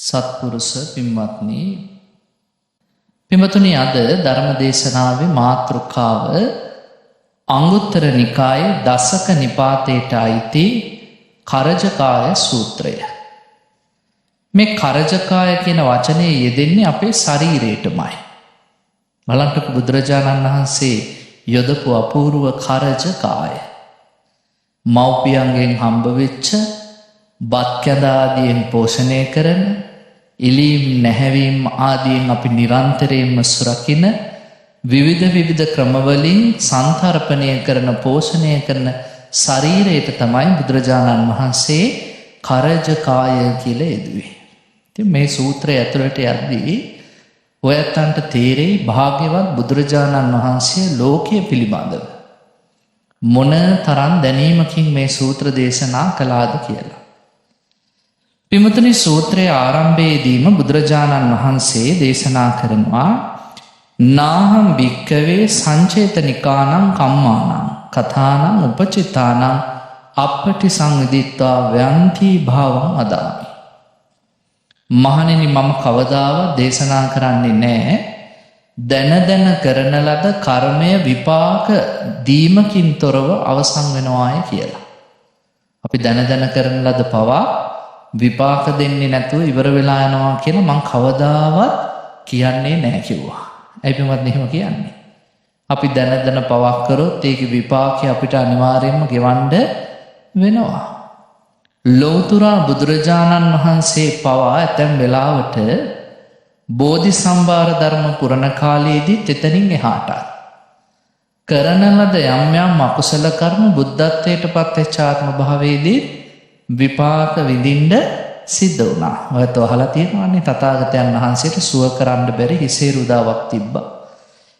සත්පුරුෂ පින්වත්නි, පින්වතුනි, අද ධර්ම දේශනාවේ මාතෘකාව අංගුත්තර නිකායේ දසක නිපාතයට අයිති කරජකාය සූත්‍රය. මේ කරජකාය කියන වචනේ යෙදෙන්නේ අපේ ශරීරයටමයි. බලන්නකො බුදුරජාණන් වහන්සේ යොදපු අපූර්ව කරජකාය. මව්පියන්ගෙන් හම්බ වෙච්ච බත් කැඳ ආදියෙන් පෝෂණය කරන, ඉලීම් නැහැවීම් ආදියෙන් අපි නිරන්තරයෙන්ම සුරකින, විවිධ ක්‍රමවලින් සංතරපණය කරන, පෝෂණය කරන ශරීරයට තමයි බුදුරජාණන් වහන්සේ කරජකාය කියලා යෙදුවේ. ඉතින් මේ සූත්‍රය ඇතුළට යද්දී ඔයත්තන්ට තේරෙයි භාග්‍යවත් බුදුරජාණන් වහන්සේ ලෝකය පිළිබඳව මොන තරම් දැනීමකින් මේ සූත්‍ර දේශනා කළාද කියලා. පින්වතුනි, සූත්‍රයේ ආරම්භයේදීම බුදුරජාණන් වහන්සේ දේශනා කරනවා නාහම් භික්කවේ සංචේතනිකානං කම්මානං කථානං උපචිතානං අප්පටි සංවිදිත්වා ව්‍යන්ති භාවං අදාමි. මහණෙනි, මම කවදාවත් දේශනා කරන්නේ නැහැ දැන කරන ලද කර්මය විපාක දීමකින් තොරව අවසන් වෙනවාය කියලා. අපි දැන කරන ලද පවා විපාක දෙන්නේ නැතුව ඉවර වෙලා යනවා කියලා මං කවදාවත් කියන්නේ නැහැ කිව්වා. ඇයි පින්වත්නි එහෙම කියන්නේ? අපි දැන පවක් කරොත් ඒකේ විපාකය අපිට අනිවාර්යයෙන්ම ගෙවන්න වෙනවා. ලෞතුරා බුදුරජාණන් වහන්සේ පවා ඇතැම් වෙලාවට බෝධි සම්භාර ධර්ම පුරණ කාලයේදී තෙතනින් එහාට කරන ලද යම් අකුසල කර්ම බුද්ධත්වයට පත් වෙච්ච ආත්ම භාවයේදී විපාක විඳින්න සිද්ධ වුණා. ඔයත් අහලා තියෙනවානේ තථාගතයන් වහන්සේට සුව කරන්න බැරි හිසේ රුදාවක් තිබ්බා.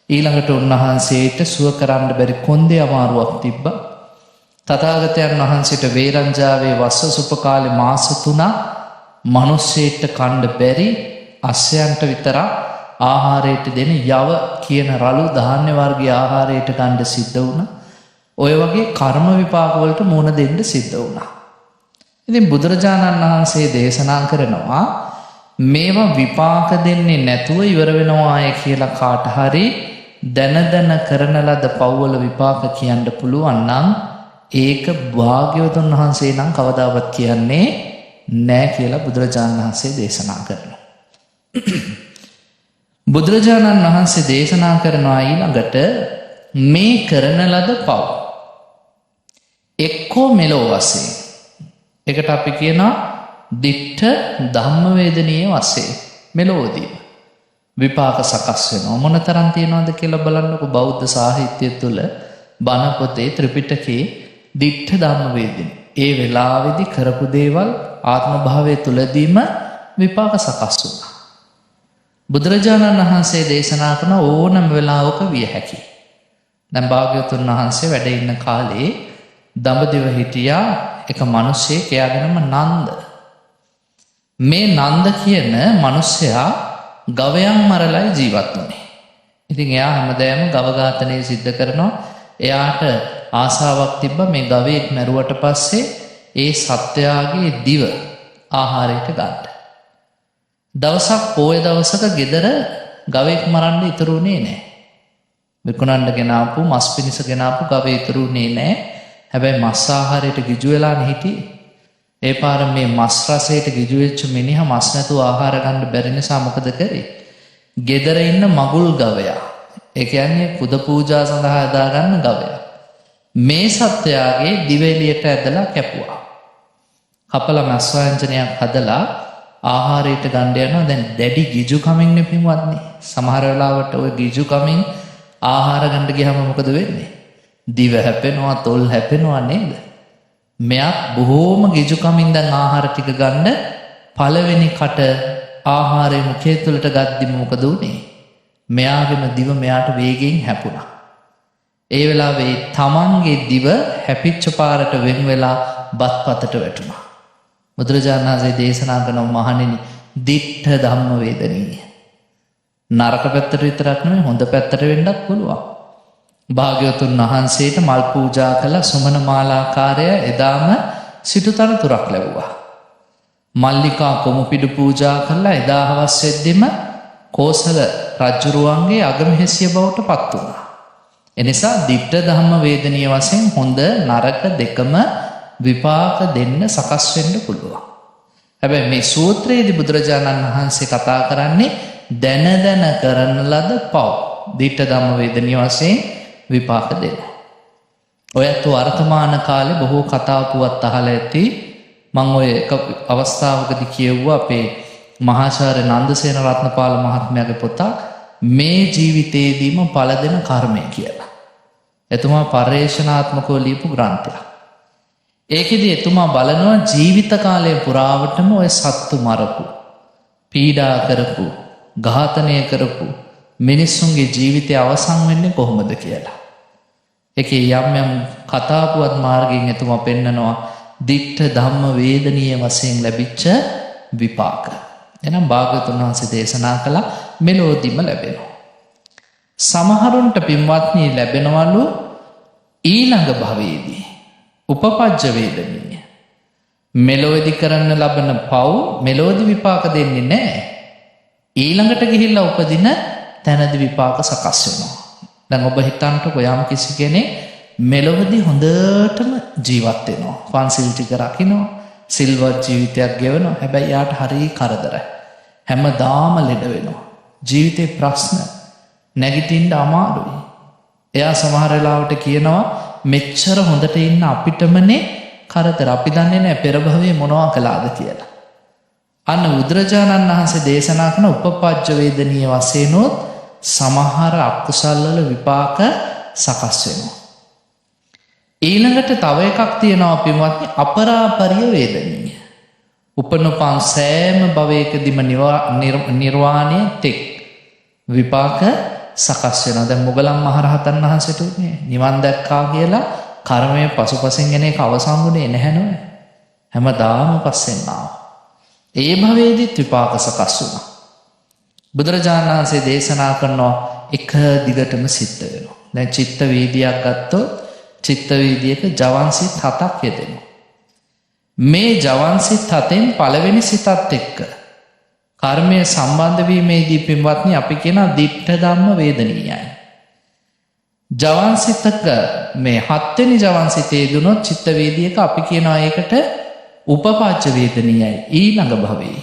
ඊළඟට උන්වහන්සේට සුව කරන්න බැරි කොන්දේ අමාරුවක් තිබ්බා. තථාගතයන් වහන්සේට වේරංජාවේ වස්සසුප කාලේ මාස 3ක් මිනිස්සෙට කන්න බැරි අස්සයන්ට විතරක් ආහාරයට දෙන යව කියන රළු ධාන්‍ය වර්ගයේ ආහාරයට ගන්න සිද්ධ වුණා. ඔය වගේ කර්ම විපාක වලට මුහුණ දෙන්න සිද්ධ වුණා. ඉතින් බුදුරජාණන් වහන්සේ දේශනා කරනවා මේවා විපාක දෙන්නේ නැතුව ඉවර වෙනවාය කියලා කාට හරි දැන කරන ලද පව්වල විපාක කියන්න පුළුවන් නම් ඒක භාග්‍යවතුන් වහන්සේ නම් කවදාවත් කියන්නේ නැහැ කියලා බුදුරජාණන් වහන්සේ දේශනා කරනවා. බුදුරජාණන් වහන්සේ දේශනා කරනවා ඊළඟට මේ කරන ලද පව් එක්කෝ මෙලෝ වශයෙන්, එකට අපි කියනවා දිට්ඨ ධම්ම වේදනීය වශයෙන් මෙලෝදී විපාක සකස් වෙනවා. මොන තරම් තියෙනවද කියලා බලන්නකො. බෞද්ධ සාහිත්‍යය තුළ බණ පොතේ ත්‍රිපිටකේ දිට්ඨ ධම්ම වේදනී ඒ වෙලාවේදී කරපු දේවල් ආත්ම භාවය තුලදීම විපාක සකස් වුණා. බුදුරජාණන් වහන්සේ දේශනා කරන ඕනම වෙලාවක විය හැකි. දැන් භාග්‍යවතුන් වහන්සේ වැඩ ඉන්න කාලේ දඹදිව හිටියා එක මිනිහෙක්, එයාගේ නම නන්ද. මේ නන්ද කියන මිනිසයා ගවයන් මරලයි ජීවත් වුනේ. ඉතින් එයා හැමදාම ගව ඝාතනය සිද්ධ කරනවා. එයාට ආසාවක් තිබ්බා මේ ගවයෙක් මැරුවට පස්සේ ඒ සත්වයාගේ දිව ආහාරයට ගන්න. දවසක් පොය දවසක ගෙදර ගවයෙක් මරන්න ඉතුරු වුණේ නැහැ. විකුණන්න ගෙනාපු මස් පිණිස ගෙනාපු ගවයෙක් ඉතුරු වුණේ නැහැ. හැබැයි මස් ආහාරයට ගිජු වෙලානේ හිටියේ. ඒ පාර මේ මස් රසයට ගිජු වෙච්ච මිනිහා මස් නැතුව ආහාර ගන්න බැරි නිසා මොකද කරේ? ගෙදර ඉන්න මගුල් ගවයා, ඒ කියන්නේ පුද පූජා සඳහා හදාගන්න ගවයා, මේ සත්වයාගේ දිව එළියට ඇදලා කැපුවා. කපලා මස් ව්‍යංජනයක් හදලා ආහාරයට ගන්න යනවා. දැන් දැඩි ගිජුකමින් නෙපින්වත්නි. සමහර වෙලාවට ওই ගිජුකමින් ආහාර ගන්න ගියාම මොකද වෙන්නේ? දිව හැපෙනවා, තොල් හැපෙනවා නේද? මෙයක් බොහෝම ගිජුකමින් දැන් ආහාර ටික ගන්න පළවෙනි කට ආහාරය මුඛය තුළට ගද්දිම මොකද වුනේ? මෙයාගේම දිව මෙයාට වේගයෙන් හැපුණා. ඒ වෙලාවේ තමන්ගේ දිව හැපිච්ච පාරට වෙන් වෙලා බත්පතට වැටුණා. බුදුරජාණන් වහන්සේ දේශනා කරන මහණෙනි, දිට්ඨ ධම්ම වේදනීය. නරක පැත්තට විතරක් නෙමෙයි හොඳ පැත්තට වෙන්නත් පුළුවන්. භාග්‍යවතුන් වහන්සේට මල් පූජා කළ සුමන මාලාකාරය එදාම සිටු තනතුරක් ලැබුවා. මල්ලිකා කොමුපිඩු පූජා කරලා එදා හවස් වෙද්දිම කෝසල රජුරුවන්ගේ අගමහේසිය බවට පත් වුණා. එනිසා දිට්ඨ ධම්ම වේදනීය වශයෙන් හොඳ නරක දෙකම විපාක දෙන්න සකස් වෙන්න පුළුවන්. හැබැයි මේ සූත්‍රයේදී බුදුරජාණන් වහන්සේ කතා කරන්නේ දැන දැන කරන ලද පව් දිට්ඨ ධම්ම වේදනීය වශයෙන් විපාක දෙනවා. ඔයත් වර්තමාන කාලේ බොහෝ කතා පුවත් අහලා ඇති. මම ඔය එක අවස්ථාවකදී කියවුවා අපේ මහාචාර්ය නන්දසේන රත්නපාල මහත්මයාගේ පොතක් මේ ජීවිතේදීම ඵල දෙන කර්මය කියලා. එතුමා පර්යේෂණාත්මකව ලියපු ග්‍රන්ථයක්. ඒකෙදි එතුමා බලනවා ජීවිත කාලය පුරාවටම ඔය සත්තු මරපු, පීඩා කරපු, ඝාතනය කරපු මිනිස්සුන්ගේ ජීවිතය අවසන් වෙන්නේ කොහොමද කියලා. ඒකේ යම් යම් කතාපුවත් මාර්ගයෙන් එතුමා පෙන්නනවා දිට්ඨ ධම්ම වේදනීය වශයෙන් ලැබිච්ච විපාක. එනම් භාග්‍යවතුන් වහන්සේ දේශනා කළ මෙලොවදීම ලැබෙනවා. සමහරුන්ට පින්වත්නි ලැබෙනවලු ඊළඟ භවයේදී උපපජ්ජ වේදනීය. මෙලොවදී කරන්න ලබන පව් මෙලොවදී විපාක දෙන්නේ නැහැ. ඊළඟට ගිහිල්ලා උපදින තැනදී විපාක සකස් වෙනවා. දැන් ඔබ හිතන්නකෝ යම් කිසි කෙනෙක් මෙලොවදී හොඳටම ජීවත් වෙනවා. පන්සිල් ටික රකින්නවා, සිල්වත් ජීවිතයක් ගෙවනවා. හැබැයි යාට හරිය කරදරයි. හැමදාම ලෙඩ වෙනවා. ජීවිතේ ප්‍රශ්න නැගිටින්න අමාරුයි. එයා සමහර වෙලාවට කියනවා මෙච්චර හොඳට ඉන්න අපිටමනේ කරදර. අපි දන්නේ නැහැ පෙර භවයේ මොනවා කළාද කියලා. අන්න බුදුරජාණන් වහන්සේ දේශනා කරන උපපජ්ජ වේදනීය වශයෙන් සමහර අකුසල් වල විපාක සකස් වෙනවා. ඊළඟට තව එකක් තියෙනවා පින්වත්නි අපරාපරිය වේදනීය. උපනුපන් සෑම භවයකදීම නිර්වාණය තෙක් විපාක සකස් වෙනවා. දැන් මොගලන් මහරහතන් වහන්සේට උනේ නිවන් දැක්කා කියලා කර්මය පසුපසින් එන එක අවසන් වුණේ නැහැ නෝ. හැමදාම පස්සෙන් ආවා. ඒ භවයේදීත් විපාක සකස් වුණා. බුදුරජාණන් වහන්සේ දේශනා කරනවා එක දිගටම සිද්ධ වෙනවා. දැන් චිත්ත වීදියක් ගත්තොත් චිත්ත වීදියක ජවන් සිත් 7ක් යෙදෙනවා. මේ ජවන් සිත් 7න් පළවෙනි සිතත් එක්ක කර්මය සම්බන්ධ වීමේදී පින්වත්නි අපි කියනවා දිට්ඨ ධම්ම වේදනීයයි. ජවන් සිතක මේ 7 වෙනි ජවන් සිතේ දුනොත් චිත්ත වීදියක අපි කියනවා ඒකට උපපජ්ජ වේදනීයයි ඊළඟ භවයේ.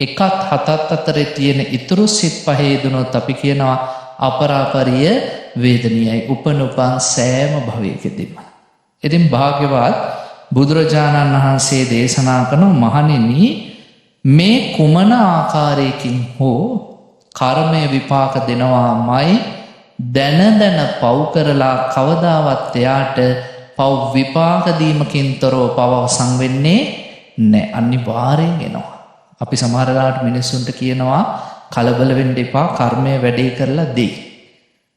එකත් 7ත් අතරේ තියෙන ඉතුරු සිත් පහේ දුනොත් අපි කියනවා අපරාපරිය වේදනීයයි උපනුපන් සෑම භවයකදීම. ඉතින් භාග්‍යවත් බුදුරජාණන් වහන්සේ දේශනා කරන මහණෙනි මේ කුමන ආකාරයකින් හෝ කර්මය විපාක දෙනවාමයි දැන දැන පව් කරලා කවදාවත් එයාට පව් විපාක දීමකින් තොරව පව අවසන් වෙන්නේ නැහැ. අනිවාර්යෙන් එනවා. අපි සමහර වෙලාවට මිනිස්සුන්ට කියනවා කලබල වෙන්න එපා කර්මය වැඩේ කරලා දෙයි.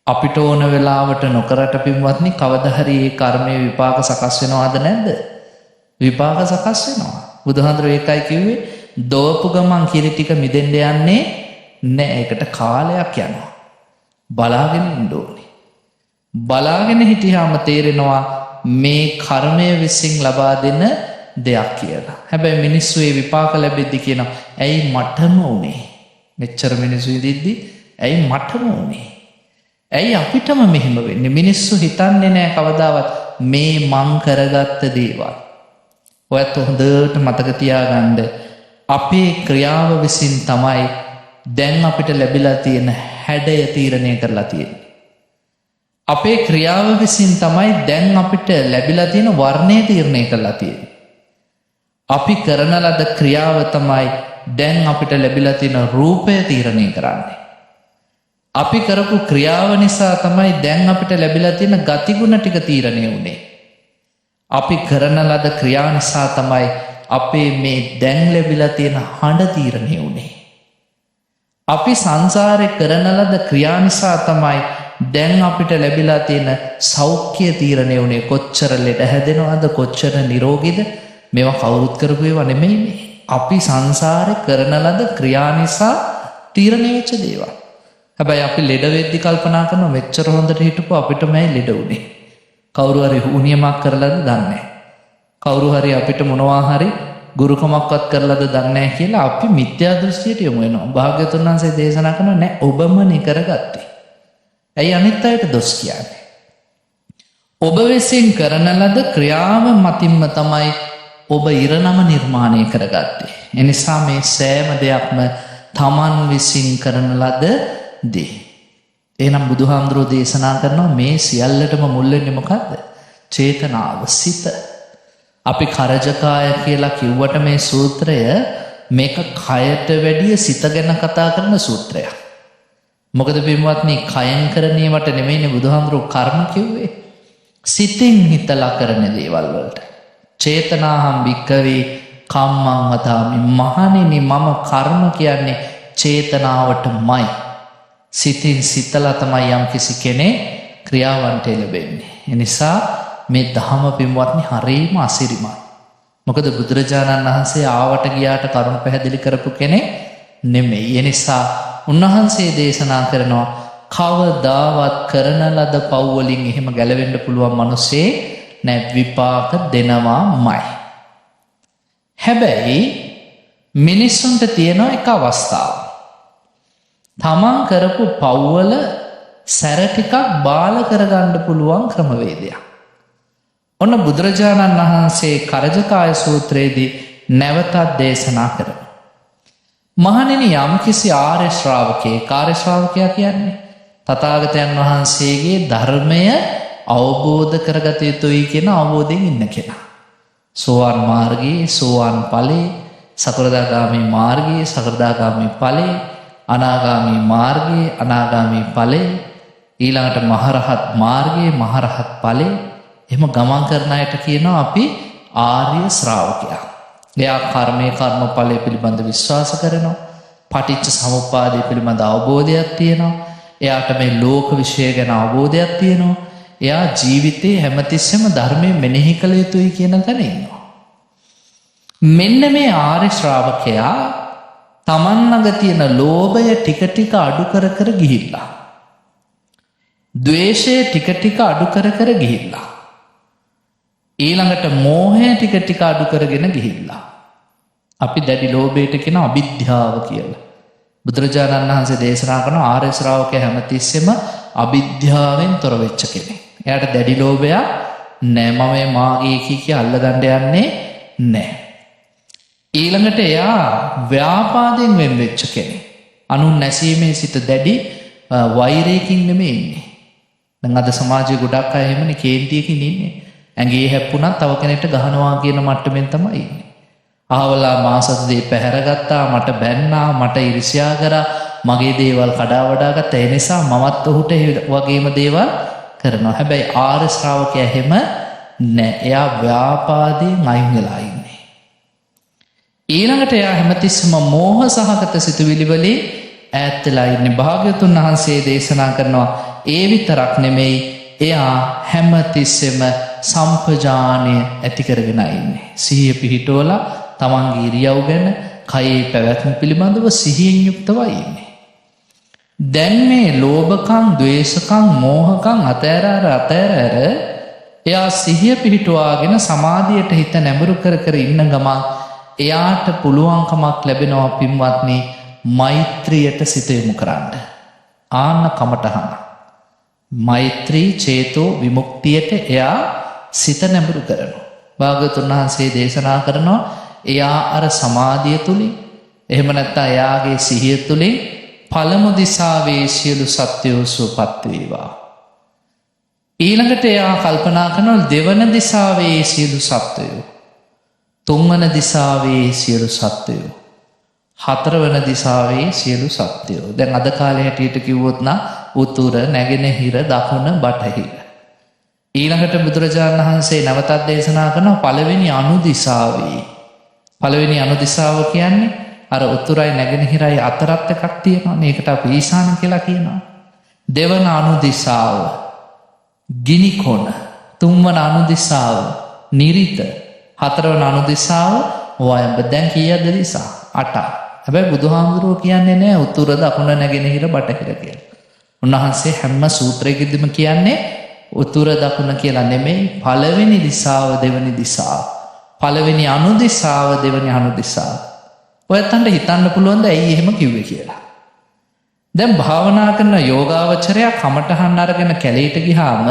අපිට ඕන වෙලාවට නොකරට පින්වත්නි කවදා හරි මේ කර්මයේ විපාක සකස් වෙනවද නැද්ද? විපාක සකස් වෙනවා. බුදුහාඳුර ඒකයි කිව්වේ දෝපු ගමන් කිරි ටික මිදෙන්න යන්නේ නැහැ. ඒකට කාලයක් යනවා. බලාගෙන ඉන්න ඕනේ. බලාගෙන හිටියාම තේරෙනවා මේ කර්මය විසින් ලබා දෙන දෙයක් කියලා. හැබැයි මිනිස්සු ඒ විපාක ලැබෙද්දි කියනවා ඇයි මටම උනේ? මෙච්චර මිනිස්සු ඉදිද්දි ඇයි මටම උනේ? ඇයි අපිටම මෙහෙම වෙන්නේ? මිනිස්සු හිතන්නේ නැහැ කවදාවත් මේ මං කරගත්ත දේවල්. ඔයත් හොඳට මතක තියාගන්න අපේ ක්‍රියාව විසින් තමයි දැන් අපිට ලැබිලා තියෙන හැඩය තීරණය කරලා තියෙන්නේ. අපේ ක්‍රියාව විසින් තමයි දැන් අපිට ලැබිලා තියෙන වර්ණය තීරණය කරලා තියෙන්නේ. අපි කරන ලද ක්‍රියාව තමයි දැන් අපිට ලැබිලා තියෙන රූපය තීරණය කරන්නේ. අපි කරපු ක්‍රියාව නිසා තමයි දැන් අපිට ලැබිලා තියෙන ගතිගුණ ටික තීරණය වුනේ. අපි කරන ලද ක්‍රියා නිසා තමයි අපේ මේ දැන් ලැබිලා තියෙන හඬ තීරණය වුනේ. අපි සංසාරේ කරන ලද ක්‍රියා නිසා තමයි දැන් අපිට ලැබිලා තියෙන සෞඛ්‍ය තීරණය වුනේ. කොච්චර ලෙඩ හැදෙනවද, කොච්චර නිරෝගීද, මේවා කවුරුත් කරපු ඒවා නෙමෙයිනේ. අපි සංසාරේ කරන ලද ක්‍රියා නිසා තීරණය වෙච්ච දේවල්. හැබැයි අපි ලෙඩ වෙද්දි කල්පනා කරනවා මෙච්චර හොඳට හිටපු අපිටමයි ලෙඩ උනේ. කවුරු හරි හුනියමක් කරලාද දන්නේ නැහැ. කවුරු හරි අපිට මොනවා හරි ගුරුකමක්වත් කරලාද දන්නේ නැහැ කියලා අපි මිත්‍යා දෘෂ්ටියට යමු වෙනවා. භාග්‍යවතුන් වහන්සේ දේශනා කරන නෑ ඔබමනේ කරගත්තේ. ඇයි අනිත් අයට දොස් කියන්නේ? ඔබ විසින් කරන ලද ක්‍රියාව මතින්ම තමයි ඔබ ඉරණම නිර්මාණය කරගත්තේ. එනිසා මේ සෑම දෙයක්ම තමන් විසින් කරන ලද දේ. එහෙනම් බුදුහාමුදුරුවෝ දේශනා කරනවා මේ සියල්ලටම මුල් වෙන්නේ මොකද්ද? චේතනාව, සිත. අපි කරජකාය කියලා කිව්වට මේ සූත්‍රය මේක කයට වැඩිය සිත ගැන කතා කරන සූත්‍රයක්. මොකද පින්වත්නි කයෙන් කරන ඒවට නෙමෙයිනේ බුදුහාමුදුරුවෝ කර්ම කිව්වේ. සිතින් හිතලා කරන දේවල් වලට. චේතනාහම් භික්කවේ කම්මං වදාමි. මහණෙනි මම කර්ම කියන්නේ චේතනාවටමයි. සිතින් සිතලා තමයි යම්කිසි කෙනෙක් ක්‍රියාවන්ට එළඹෙන්නේ. ඒ නිසා මේ ධහම පින්වත්නි හරීම අසිරිමත්. මොකද බුදුරජාණන් වහන්සේ ආවට ගියාට කරුණ පැහැදිලි කරපු කෙනෙක් නෙමෙයි. ඒ නිසා උන්වහන්සේ දේශනා කරනවා කවදාවත් කරන ලද පව් වලින් එහෙම ගැලවෙන්න පුළුවන් මිනිස්සේ නැත්, විපාක දෙනවාමයි. හැබැයි මිනිස්සුන්ට තියෙන එක අවස්ථාවක්. තමන් කරපු පව් වල සැර ටිකක් බාල කරගන්න පුළුවන් ක්‍රමවේදයක්. ඔන්න බුදුරජාණන් වහන්සේ කරජකාය සූත්‍රයේදී නැවතත් දේශනා කරනවා. මහණෙනි යම්කිසි ආර්ය ශ්‍රාවකයෙක්, ආර්ය ශ්‍රාවකයා කියන්නේ තථාගතයන් වහන්සේගේ ධර්මය අවබෝධ කරගත යුතුයි කියන අවබෝධයෙන් ඉන්න කෙනා. සෝවාන් මාර්ගයේ සෝවාන් ඵලයේ, සකෘදාගාමී මාර්ගයේ සකෘදාගාමී ඵලයේ, අනාගාමී මාර්ගයේ අනාගාමී ඵලයේ, ඊළඟට මහරහත් මාර්ගයේ මහරහත් ඵලයේ, එහෙම ගමන් කරන අයට කියනවා අපි ආර්ය ශ්‍රාවකයා. එයා කර්මයේ කර්මඵලයේ පිළිබඳ විශ්වාස කරනවා. පටිච්ච සමුප්පාදය පිළිබඳ අවබෝධයක් තියෙනවා. එයාට මේ ලෝක විශ්ය ගැන අවබෝධයක් තියෙනවා. එයා ජීවිතේ හැමතිස්සෙම ධර්මයේ මෙනෙහි කළ යුතුයි කියන තැන ඉන්නවා. මෙන්න මේ ආර්ය ශ්‍රාවකයා තමන් ළඟ තියෙන ලෝභය ටික ටික අඩු කර කර ගිහිල්ලා, ද්වේෂය ටික ටික අඩු කර කර ගිහිල්ලා, ඊළඟට මෝහය ටික ටික අඩු කරගෙන ගිහිල්ලා. අපි දැඩි ලෝභයට කියන අවිද්‍යාව කියලා. බුදුරජාණන් වහන්සේ දේශනා කරන ආර්ය ශ්‍රාවකයා හැමතිස්සෙම අවිද්‍යාවෙන් තොර වෙච්ච කෙනෙක්. එයාට දැඩි ලෝභයක් නෑ. මම මේ මාගේ කිය අල්ලගන්න යන්නේ නෑ. ඊළඟට එයා ව්‍යාපාදයෙන් වෙන් වෙච්ච කෙනෙක්. අනුන් නැසීමේ සිත දැඩි වෛරයකින් නෙමෙයි ඉන්නේ. දැන් අද සමාජයේ ගොඩක් අය එහෙමනේ කේන්තියකින් ඉන්නේ. ඇඟේ හැප්පුණත් තව කෙනෙක්ට ගහනවා කියන මට්ටමින් තමයි ඉන්නේ. අහවලා මාසත් දේ පැහැරගත්තා, මට බැන්නා, මට ඉරිසියා කරා, මගේ දේවල් කඩා වඩා ගත්තා. ඒ නිසා මමත් ඔහුට වගේම දේවල් කරනවා. හැබැයි ආර්ය ශ්‍රාවකයා එහෙම නෑ. එයා ව්‍යාපාදයෙන් අයින් වෙලා ඉන්නේ. ඊළඟට එයා හැමතිස්සෙම මෝහ සහගත සිතුවිලි වලින් ඈත් වෙලා ඉන්නේ. භාග්‍යවතුන් වහන්සේ දේශනා කරනවා ඒ විතරක් නෙමෙයි, එයා හැමතිස්සෙම සම්පජානය ඇති කරගෙන ඉන්නේ. සිහිය පිහිටවලා තමන්ගේ ඉරියව් ගැන, කයේ පැවැත්ම පිළිබඳව සිහියෙන් යුක්තවයි ඉන්නේ. දැන් මේ ලෝභකම්, ද්වේෂකම්, මෝහකම් අතෑර එයා සිහිය පිහිටුවාගෙන සමාධියට හිත නැඹුරු කර කර ඉන්න ගමන් එයාට පුළුවන්කමක් ලැබෙනවා පින්වත්නි මෛත්‍රියට සිත යොමු කරන්න. ආන්න කමටහන. මෛත්‍රී චේතෝ විමුක්තියට එයා සිත නැඹුරු කරනවා. භාග්‍යවතුන් වහන්සේ දේශනා කරනවා එයා අර සමාධිය තුලින්, එහෙම නැත්නම් එයාගේ සිහිය තුලින් පළමු දිසාවේ සියලු සත්වයෝ සුවපත් වේවා. ඊළඟට එයා කල්පනා කරනවා දෙවන දිසාවේ සියලු සත්වයෝ, තුන්වන දිසාවේ සියලු සත්වයෝ, හතරවන දිසාවේ සියලු සත්වයෝ. දැන් අද කාලේ හැටියට කිව්වොත් නම් උතුර, නැගෙනහිර, දකුණ, බටහිර. ඊළඟට බුදුරජාණන් වහන්සේ නැවතත් දේශනා කරනවා පළවෙනි අනුදිසාවේ. පළවෙනි අනුදිසාව කියන්නේ අර උතුරයි නැගෙනහිරයි අතරත් එකක් තියෙනවා. මේකට අපි ඊශාන කියලා කියනවා. දෙවන අනුදිසාව ගිනි කොන, තුන්වන අනුදිසාව නිරිත, හතරවන අනුදිසාව වයඹ. දැන් කීයද දිසා? 8. හැබැයි බුදුහාමුදුරුවෝ කියන්නේ නෑ උතුර, දකුණ, නැගෙනහිර, බටහිර කියලා. උන්වහන්සේ හැම සූත්‍රයකදීම කියන්නේ උතුර දකුණ කියලා නෙමෙයි, පළවෙනි දිසාව, දෙවෙනි දිසාව. පළවෙනි අනුදිසාව දෙවනි අනුදිසාව. ඔයත්තන්ට හිතන්න පුළුවන්ද ඇයි එහෙම කිව්වේ කියලා. දැන් භාවනා කරන යෝගාවචරයා කමටහන් අරගෙන කැලේට ගිහාම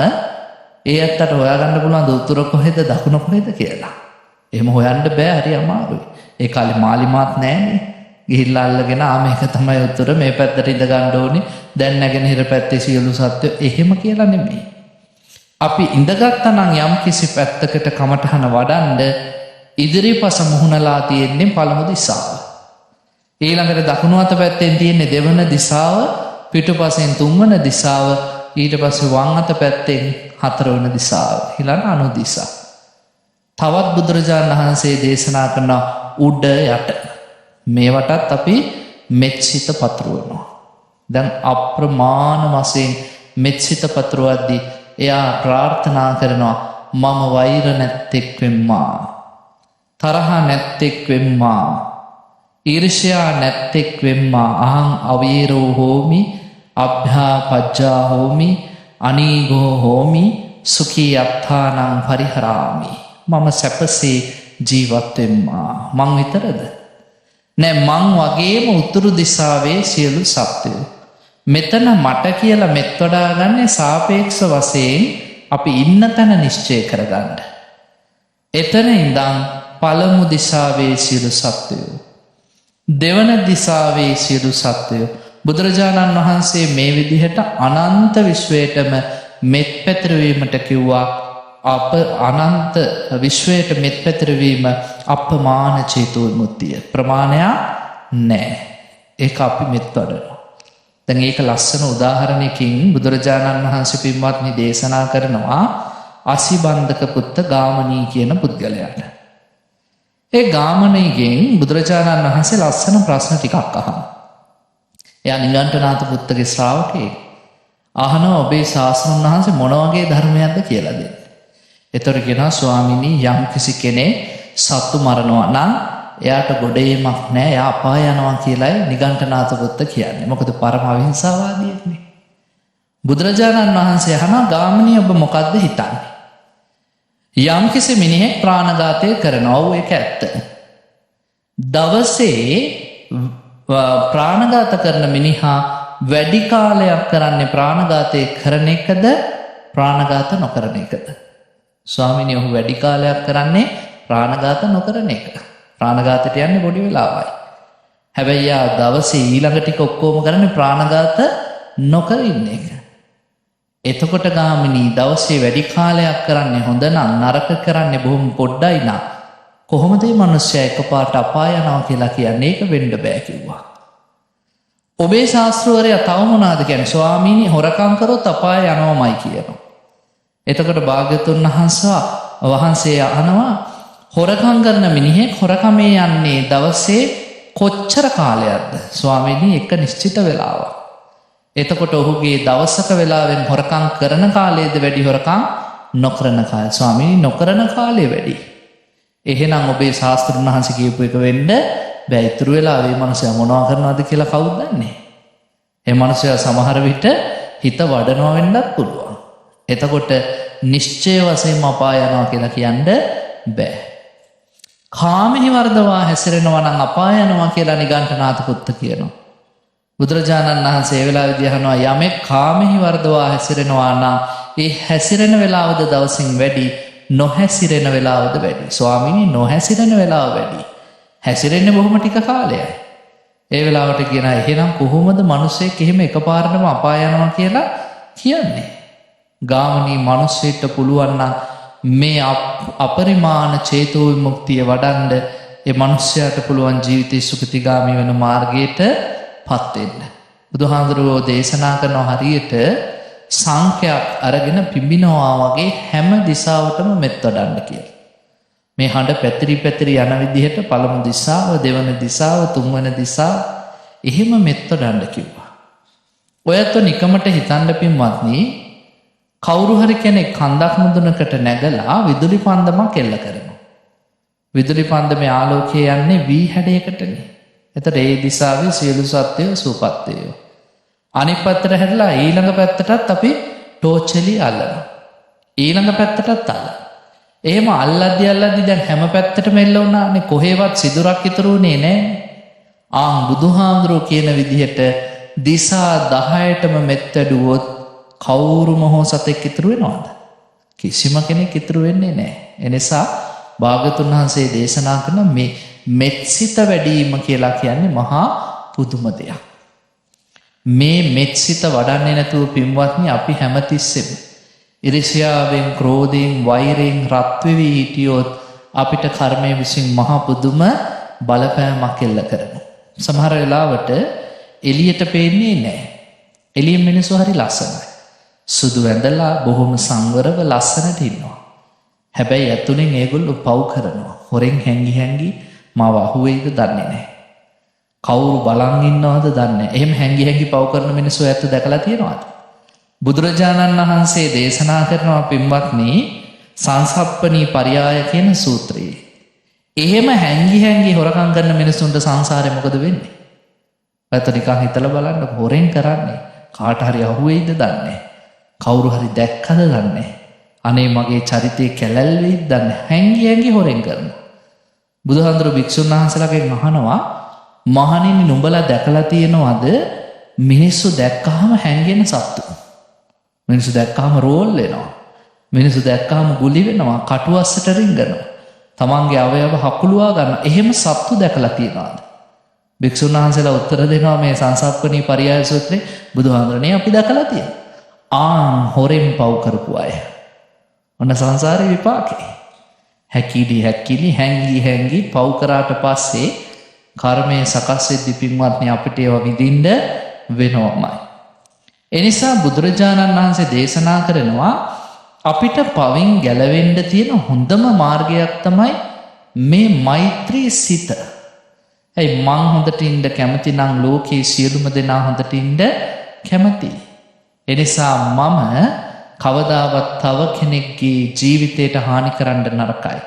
ඒ ඇත්තට හොයාගන්න පුළුවන් උතුර කොහෙද දකුණ කොහෙද කියලා. එහෙම හොයන්න බෑ, හරි අමාරුයි. ඒ කාලේ මාලිමාත් නැහැනේ. ගිහිල්ලා අල්ලගෙන මේක තමයි උතුර, මේ පැත්තට ඉඳ ගන්න ඕනේ. දැන් නැගෙනහිර පැත්තේ සියලු සත්ත්වෝ එහෙම කියලා නෙමෙයි. අපි ඉඳගත්තා නම් යම් කිසි පැත්තකට කමටහන වඩන්න ඉදිරිපස මුහුණලා තියෙන්නේ පළමු දිසාව. ඊළඟට දකුණු අත පැත්තෙන් තියෙන්නේ දෙවන දිසාව, පිටුපසෙන් තුන්වන දිසාව, ඊට පස්සේ වම් අත පැත්තෙන් හතරවන දිසාව. ඊළඟ අනුදිසා. තවත් බුදුරජාණන් වහන්සේ දේශනා කරන උඩ යට මේවටත් අපි මෙත්සිත පතුරවනවා. දැන් අප්‍රමාණ වශයෙන් මෙත්සිත පතුරවද්දී එයා ප්‍රාර්ථනා කරනවා මම වෛර නැත්තෙක් වෙම්මා, තරහ නැත්තෙක් වෙම්මා, ඊර්ෂ්‍යා නැත්තෙක් වෙම්මා, අහං අවීරෝ හෝමි, අභ්‍යාපජ්ජා හෝමි, අනීගෝ හෝමි, සුඛී අත්ථානං පරිහරාමි. මම සැපසේ ජීවත් වෙම්මා. මං විතරද? නෑ, මං වගේම උතුරු දිසාවේ සියලු සත්වයෝ. මෙතන මට කියලා මෙත් වඩා ගන්නේ සාපේක්ෂ වශයෙන් අපි ඉන්න තැන නිශ්චය කරගන්න. එතන ඉඳන් පළමු දිසාවේ සියලු සත්වයෝ, දෙවන දිසාවේ සියලු සත්වයෝ. බුදුරජාණන් වහන්සේ මේ විදිහට අනන්ත විශ්වයටම මෙත් පැතිරවීමට කිව්වා. අප අනන්ත විශ්වයට මෙත් පැතිරවීම අප්‍රමාණ චේතෝ විමුක්තිය. ප්‍රමාණයක් නෑ. ඒක අපි මෙත් වඩනවා. දැන් ඒක ලස්සන උදාහරණයකින් බුදුරජාණන් වහන්සේ පින්වත්නි දේශනා කරනවා අසිබන්ධක පුත්ත ගාමණී කියන පුද්ගලයාට. ඒ ගාමණීගෙන් බුදුරජාණන් වහන්සේ ලස්සන ප්‍රශ්න ටිකක් අහනවා. එයා නිගණ්ඨනාථ පුත්තගේ ශ්‍රාවකයෙක්. අහනවා ඔබේ ශාස්ත්‍රඥ වහන්සේ මොන වගේ ධර්මයක්ද කියලා දෙන්න. එතකොට කියනවා ස්වාමීනි, යම් කිසි කෙනෙක් සත්තු මරනවා නම් එයාට ගොඩේමක් නෑ, එයා අපාය යනවා කියලායි නිගණ්ඨනාථ පුත්ත කියන්නේ. මොකද පරම අවිහිංසාවාදියෙක්නේ. බුදුරජාණන් වහන්සේ අහනවා ගාමිණී ඔබ මොකද්ද හිතන්නේ? යම් කිසි මිනිහෙක් ප්‍රාණඝාතය කරනවා. ඔව් ඒක ඇත්ත. දවසේ ප්‍රාණඝාත කරන මිනිහා වැඩි කාලයක් කරන්නේ ප්‍රාණඝාතය කරන එකද ප්‍රාණඝාත නොකරන එකද? ස්වාමීනි, ඔහු වැඩි කාලයක් කරන්නේ ප්‍රාණඝාත නොකරන එක. ප්‍රාණඝාතයට යන්නේ පොඩි වෙලාවයි. හැබැයි යා දවසේ ඊළඟ ටික ඔක්කොම කරන්නේ ප්‍රාණඝාත නොකර ඉන්න එක. එතකොට ගාමිණී දවසේ වැඩි කාලයක් කරන්නේ හොඳ නම් නරක කරන්නේ බොහොම පොඩ්ඩයි නම් කොහොමද මේ මිනිස්සයා එකපාරට අපාය යනවා කියලා කියන්නේ? ඒක වෙන්න බෑ කිව්වා. ඔබේ ශාස්ත්‍රවරයා තව මොනවාද කියන්නේ? ස්වාමීනි, හොරකම් කරොත් අපාය යනවාමයි කියනවා. එතකොට භාග්‍යවතුන් වහන්සේ අහනවා හොරකම් කරන මිනිහෙක් හොරකමේ යන්නේ දවසේ කොච්චර කාලයක්ද? ස්වාමීනි, එක නිශ්චිත වෙලාවක්. එතකොට ඔහුගේ දවසක වෙලාවෙන් හොරකම් කරන කාලයේද වැඩි හොරකම් නොකරන කාලය? ස්වාමීනි, නොකරන කාලය වැඩි. එහෙනම් ඔබේ ශාස්ත්‍රඥ වහන්සේ කියපු එක වෙන්න බෑ. ඉතුරු වෙලාවේ මනුස්සයා මොනවා කරනවද කියලා කවුද දන්නේ? ඒ මනුස්සයා සමහර විට හිත වඩනවා වෙන්නත් පුළුවන්. එතකොට නිශ්චය වශයෙන්ම අපාය යනවා කියලා කියන්න බෑ. කාමෙහි වර්ධවා හැසිරෙනවා නම් අපාය යනවා කියලා නිගණ්ඨනාථ පුත්ත කියනවා. බුදුරජාණන් වහන්සේ ඒ වෙලාවේදී අහනවා යමෙක් කාමෙහි වර්ධවා හැසිරෙනවා නම් ඒ හැසිරෙන වෙලාවද දවසින් වැඩි, නොහැසිරෙන වෙලාවද වැඩි? ස්වාමීනි, නොහැසිරෙන වෙලාව වැඩි. හැසිරෙන්නේ බොහොම ටික කාලයයි. ඒ වෙලාවට කියනවා එහෙනම් කොහොමද මිනිස්සෙක් එහෙම එකපාරටම අපාය යනවා කියලා කියන්නේ? ගාමිණී, මිනිස්සෙට පුළුවන් නම් මේ අපරිමාණ චේතෝ විමුක්තිය වඩන්න ඒ මිනිස්යාට පුළුවන් ජීවිතේ සුගතිගාමී වෙන මාර්ගයට පත් වෙන්න. බුදුහාඳුරෝ දේශනා කරන හරියට සංඛ්‍යක් අරගෙන පිඹිනවා වගේ හැම දිශාවටම මෙත් වඩන්න කියලා. මේ හඬ පැතිරි පැතිරි යන විදිහට පළමු දිශාව, දෙවන දිශාව, තුන්වන දිශාව එහෙම මෙත් වඩන්න කිව්වා. ඔයත් නිකමට හිතන්න පින්වත්නි, කවුරු හරි කෙනෙක් කන්දක් මුදුනකට නැගලා විදුලි පන්දමක් එල්ල කරනවා. විදුලි පන්දමේ ආලෝකය යන්නේ වී හැඩයකටනේ. එතකොට ඒ දිශාවේ සියලු සත්ත්වයෝ සූපත් වේයෝ. අනිත් පැත්තට හැරිලා ඊළඟ පැත්තටත් අපි ටෝච් එළිය අල්ලනවා. ඊළඟ පැත්තටත් අල්ලනවා. එහෙම අල්ලද්දි දැන් හැම පැත්තටම එල්ල වුණානේ. කොහෙවත් සිදුරක් ඉතුරු වුණේ නැහැ. බුදුහාමුදුරුවෝ කියන විදිහට දිසා 10ටම මෙත්තඩුවොත් කවුරුම හෝ සතෙක් ඉතුරු වෙනවද? කිසිම කෙනෙක් ඉතුරු වෙන්නේ නැහැ. එනිසා භාග්‍යවතුන් වහන්සේ දේශනා කරන මේ මෙත්සිත වැඩිම කියලා කියන්නේ මහා පුදුම දෙයක්. මේ මෙත්සිත වඩන්නේ නැතුව පින්වත්නි අපි හැමතිස්සෙම ඉරිසියාවෙන්, ක්‍රෝධයෙන්, වෛරයෙන් රත් වෙවි හිටියොත් අපිට කර්මය විසින් මහා පුදුම බලපෑමක් එල්ල කරනවා. සමහර වෙලාවට එළියට පේන්නේ නැහැ. එළියෙන් මිනිස්සු හරි ලස්සනයි. සුදු ඇඳලා බොහොම සංවරව ලස්සනට ඉන්නවා. හැබැයි ඇතුලෙන් ඒගොල්ලෝ පව් කරනවා. හොරෙන් හැංගි මාව අහුවෙයිද දන්නේ නැහැ. කවුරු බලන් ඉන්නවද දන්නේ නැහැ. එහෙම හැංගි පව් කරන මිනිස්සු ඇත්ත දැකලා තියෙනවද? බුදුරජාණන් වහන්සේ දේශනා කරනවා පින්වත්නි සංසප්පනී පරියාය කියන සූත්‍රයේ. එහෙම හැංගි හොරකම් කරන මිනිස්සුන්ට සංසාරේ මොකද වෙන්නේ? පැත නිකන් හිතලා බලන්න. හොරෙන් කරන්නේ කාට හරි අහුවෙයිද දන්නේ නැහැ. කවුරු හරි දැක්කද දන්නේ නැහැ. අනේ මගේ චරිතේ කැලැල් වෙයිද දන්නේ නැහැ. හැංගි හොරෙන් කරනවා. බුදුහාඳුර භික්ෂුන් වහන්සේලාගෙන් අහනවා මහණෙනි නුඹලා දැකලා තියෙනවද මිනිස්සු දැක්කහම හැංගෙන සත්තු? මිනිස්සු දැක්කහම රෝල් වෙනවා. මිනිස්සු දැක්කහම ගුලි වෙනවා, කටුවස්සට රිංගනවා. තමන්ගේ අවයව හකුලුවා ගන්න. එහෙම සත්තු දැකලා තියෙනවද? භික්ෂුන් වහන්සේලා උත්තර දෙනවා මේ සංසප්පනී පරියාය සූත්‍රයේ බුදුහාඳුරනේ අපි දැකලා තියෙනවා. හොරෙන් පව් කරපු අය. ඔන්න සංසාරේ විපාකේ. හැකිලි හැංගි පව් කරාට පස්සේ කර්මය සකස් වෙද්දි පින්වත්නි අපිට ඒවා විඳින්න වෙනවමයි. එනිසා බුදුරජාණන් වහන්සේ දේශනා කරනවා අපිට පවින් ගැලවෙන්න තියෙන හොඳම මාර්ගයක් තමයි මේ මෛත්‍රී සිත. මං හොඳට ඉන්න කැමති නම් ලෝකේ සියලුම දෙනා හොඳට ඉන්න කැමතියි. එනිසා මම කවදාවත් තව කෙනෙක්ගේ ජීවිතයට හානි කරන්න නරකයි.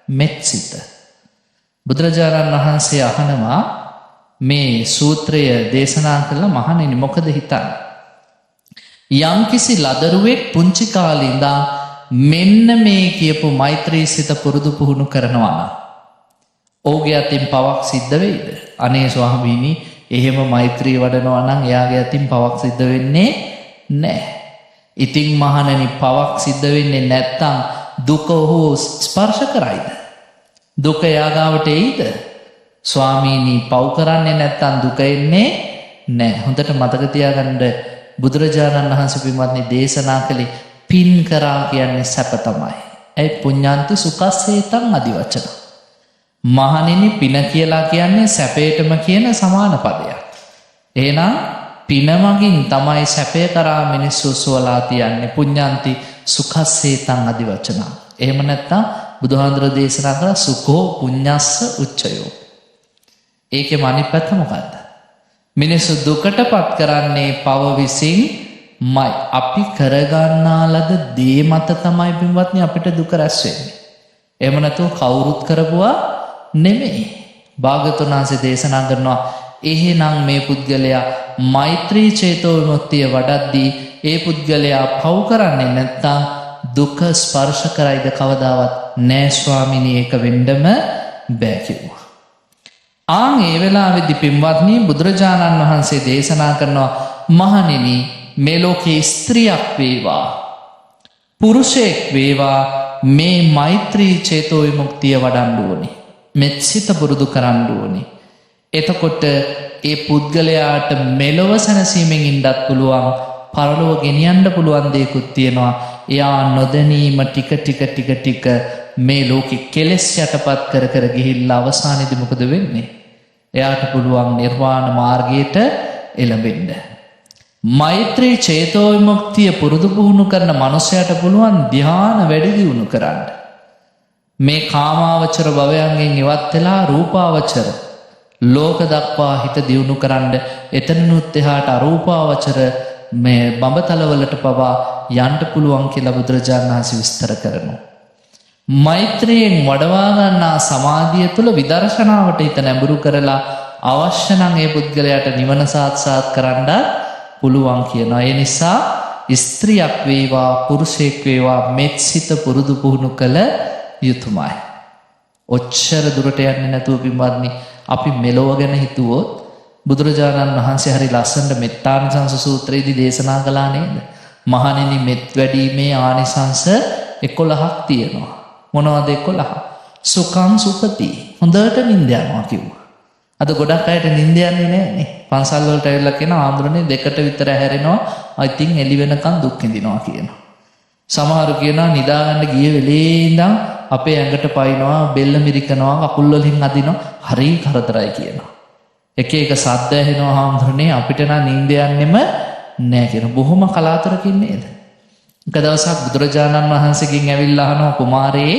මෙත්සිත. බුදුරජාණන් වහන්සේ අහනවා මේ සූත්‍රය දේශනා කළා මහණෙනි මොකද හිතන්නේ? යම්කිසි ලදරුවෙක් පුංචි කාලේ ඉඳන් මෙන්න මේ කියපු මෛත්‍රී සිත පුරුදු පුහුණු කරනවා නම් ඔහුගේ අතින් පවක් සිද්ධ වෙයිද? අනේ ස්වාමීනි එහෙම මෛත්‍රී වඩනවා නම් එයාගේ අතින් පවක් සිද්ධ වෙන්නේ නැහැ. ඉතින් මහණෙනි පවක් සිද්ධ වෙන්නේ නැත්තම් දුක ඔහු ස්පර්ශ කරයිද? දුක යාගාවට එයිද? ස්වාමීනි පව් කරන්නේ නැත්තම් දුක එන්නේ නැහැ. හොඳට මතක තියාගන්න බුදුරජාණන් වහන්සේ පින්වත්නි දේශනා කළේ පින් කරා කියන්නේ සැප තමයි. පුඤ්ඤාන්ති සුඛස්සේතං আদি වචන. මහණෙනි පින කියලා කියන්නේ සැපේටම කියන සමාන පදයක්. එහෙනම් පින මගින් තමයි සැපේ කරා මිනිස්සු සුවලා තියන්නේ. පුඤ්ඤාන්ති සුඛස්සේතං আদি වචන. එහෙම නැත්නම් බුදුහාඳුර දේශනා කරා සුඛෝ පුඤ්ඤස්ස උච්චයෝ. ඒකේ අනිත් පැත්ත මොකද්ද? මිනිස්සු දුකටපත් කරන්නේ පව විසින්මයි. අපි කරගන්නා ලද දේ මත තමයි පින්වත්නි අපිට දුක රැස් වෙන්නේ. එහෙම නැතුව කවුරුත් කරපුවා නෙමෙයි. භාග්‍යවතුන් වහන්සේ දේශනා කරනවා එහෙනම් මේ පුද්ගලයා මෛත්‍රී චේතෝ විමුක්තිය වඩද්දී ඒ පුද්ගලයා පව් කරන්නේ නැත්තම් දුක ස්පර්ශ කරයිද? කවදාවත් නෑ ස්වාමිනී, ඒක වෙන්නම බෑ කිව්වා. ඒ වෙලාවේදී පින්වත්නි බුදුරජාණන් වහන්සේ දේශනා කරනවා මහණෙනි මේ ලෝකේ ස්ත්‍රියක් වේවා පුරුෂයෙක් වේවා මේ මෛත්‍රී චේතෝ විමුක්තිය වඩන්න ඕනේ. මෙත්සිත පුරුදු කරන්න ඕනේ. එතකොට ඒ පුද්ගලයාට මෙලොව සැනසීමෙන් ඉන්නත් පුළුවන්, පරලොව ගෙනියන්න පුළුවන් දේකුත් තියෙනවා. එයා නොදැනීම ටික මේ ලෝකෙ කෙලෙස් යටපත් කර ගිහිල්ලා අවසානයේදී මොකද වෙන්නේ? එයාට පුළුවන් නිර්වාණ මාර්ගයට එළඹෙන්න. මෛත්‍රී චේතෝ විමුක්තිය පුරුදු පුහුණු කරන මනුස්සයට පුළුවන් ධ්‍යාන වැඩි දියුණු කරන්න. මේ කාමාවචර භවයන්ගෙන් ඉවත් වෙලා රූපාවචර ලෝක දක්වා හිත දියුණු කරන්න, එතනනුත් එහාට අරූපාවචර මේ බඹතලවලට පවා යන්න පුළුවන් කියලා බුදුරජාණන් වහන්සේ විස්තර කරනවා. මෛත්‍රියෙන් වඩවා ගන්නා සමාධිය තුළ විදර්ශනාවට හිත නැඹුරු කරලා අවශ්‍ය නම් ඒ පුද්ගලයාට නිවන සාක්ෂාත් කරන්න පුළුවන් කියනවා. ඒ නිසා ස්ත්‍රියක් වේවා පුරුෂයෙක් වේවා මෙත්සිත පුරුදු පුහුණු කළ යුතුමයි. ඔච්චර දුරට යන්නේ නැතුව පින්වත්නි අපි මෙලොව ගැන හිතුවොත් බුදුරජාණන් වහන්සේ හරි ලස්සනට මෙත්තානිසංස සූත්‍රයේදී දේශනා කළා නේද? මහණෙනි මෙත් වැඩීමේ ආනිසංස 11ක් තියෙනවා. මොනවද 11? සුඛං සුපති. හොඳට නිින්ද යනවා කිව්වා. අද ගොඩක් අයට නිින්ද යන්නේ නැහැනේ. පන්සල් වලට ඇවිල්ලා කියන ආන්දරනේ දෙකට විතර හැරෙනවා. ඉතින් එළි වෙනකන් දුක් විඳිනවා කියනවා. සමහරු කියනවා නිදාගන්න ගිය වෙලේ ඉඳන් අපේ ඇඟට පයින්නවා, බෙල්ල මිරිකනවා, කකුල් වලින් අදිනවා, හරි කරදරයි කියනවා. එක එක සද්ද ඇහෙනවා ආන්දරනේ අපිට නම් නිින්ද යන්නෙම නැහැ කියන. බොහොම කලාතුරකින් නේද? එක දවසක් බුදුරජාණන් වහන්සේගෙන් ඇවිල්ලා අහනවා කුමාරයේ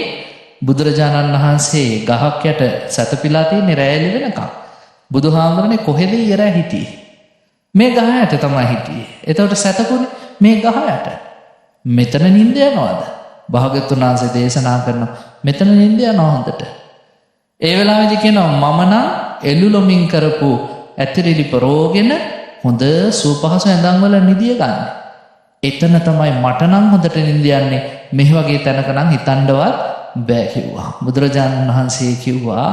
බුදුරජාණන් වහන්සේ ගහක් යට සැතපීලා තියෙන්නේ රැයලි වෙනකම්. බුදුහාමුදුරනේ කොහෙද ඊරා හිටියේ? මේ ගහ යට තමයි හිටියේ. එතකොට සැතපුනේ මේ ගහ යට. මෙතන නිින්ද යනවාද? භාග්‍යවතුන් වහන්සේ දේශනා කරනවා මෙතන නිින්ද යනවා හොඳට. ඒ වෙලාවේදී කියනවා මම නම් එළුලොමින් කරපු ඇතිරිලි පරෝගෙන හොඳ සුවපහසු ඇඳන් වල නිදිය ගන්න. එතන තමයි මට නම් හොඳට නිින්ද යන්නේ. මේ වගේ තැනක නම් හිතන්නවත් බෑ කිව්වා. බුදුරජාණන් වහන්සේ කිව්වා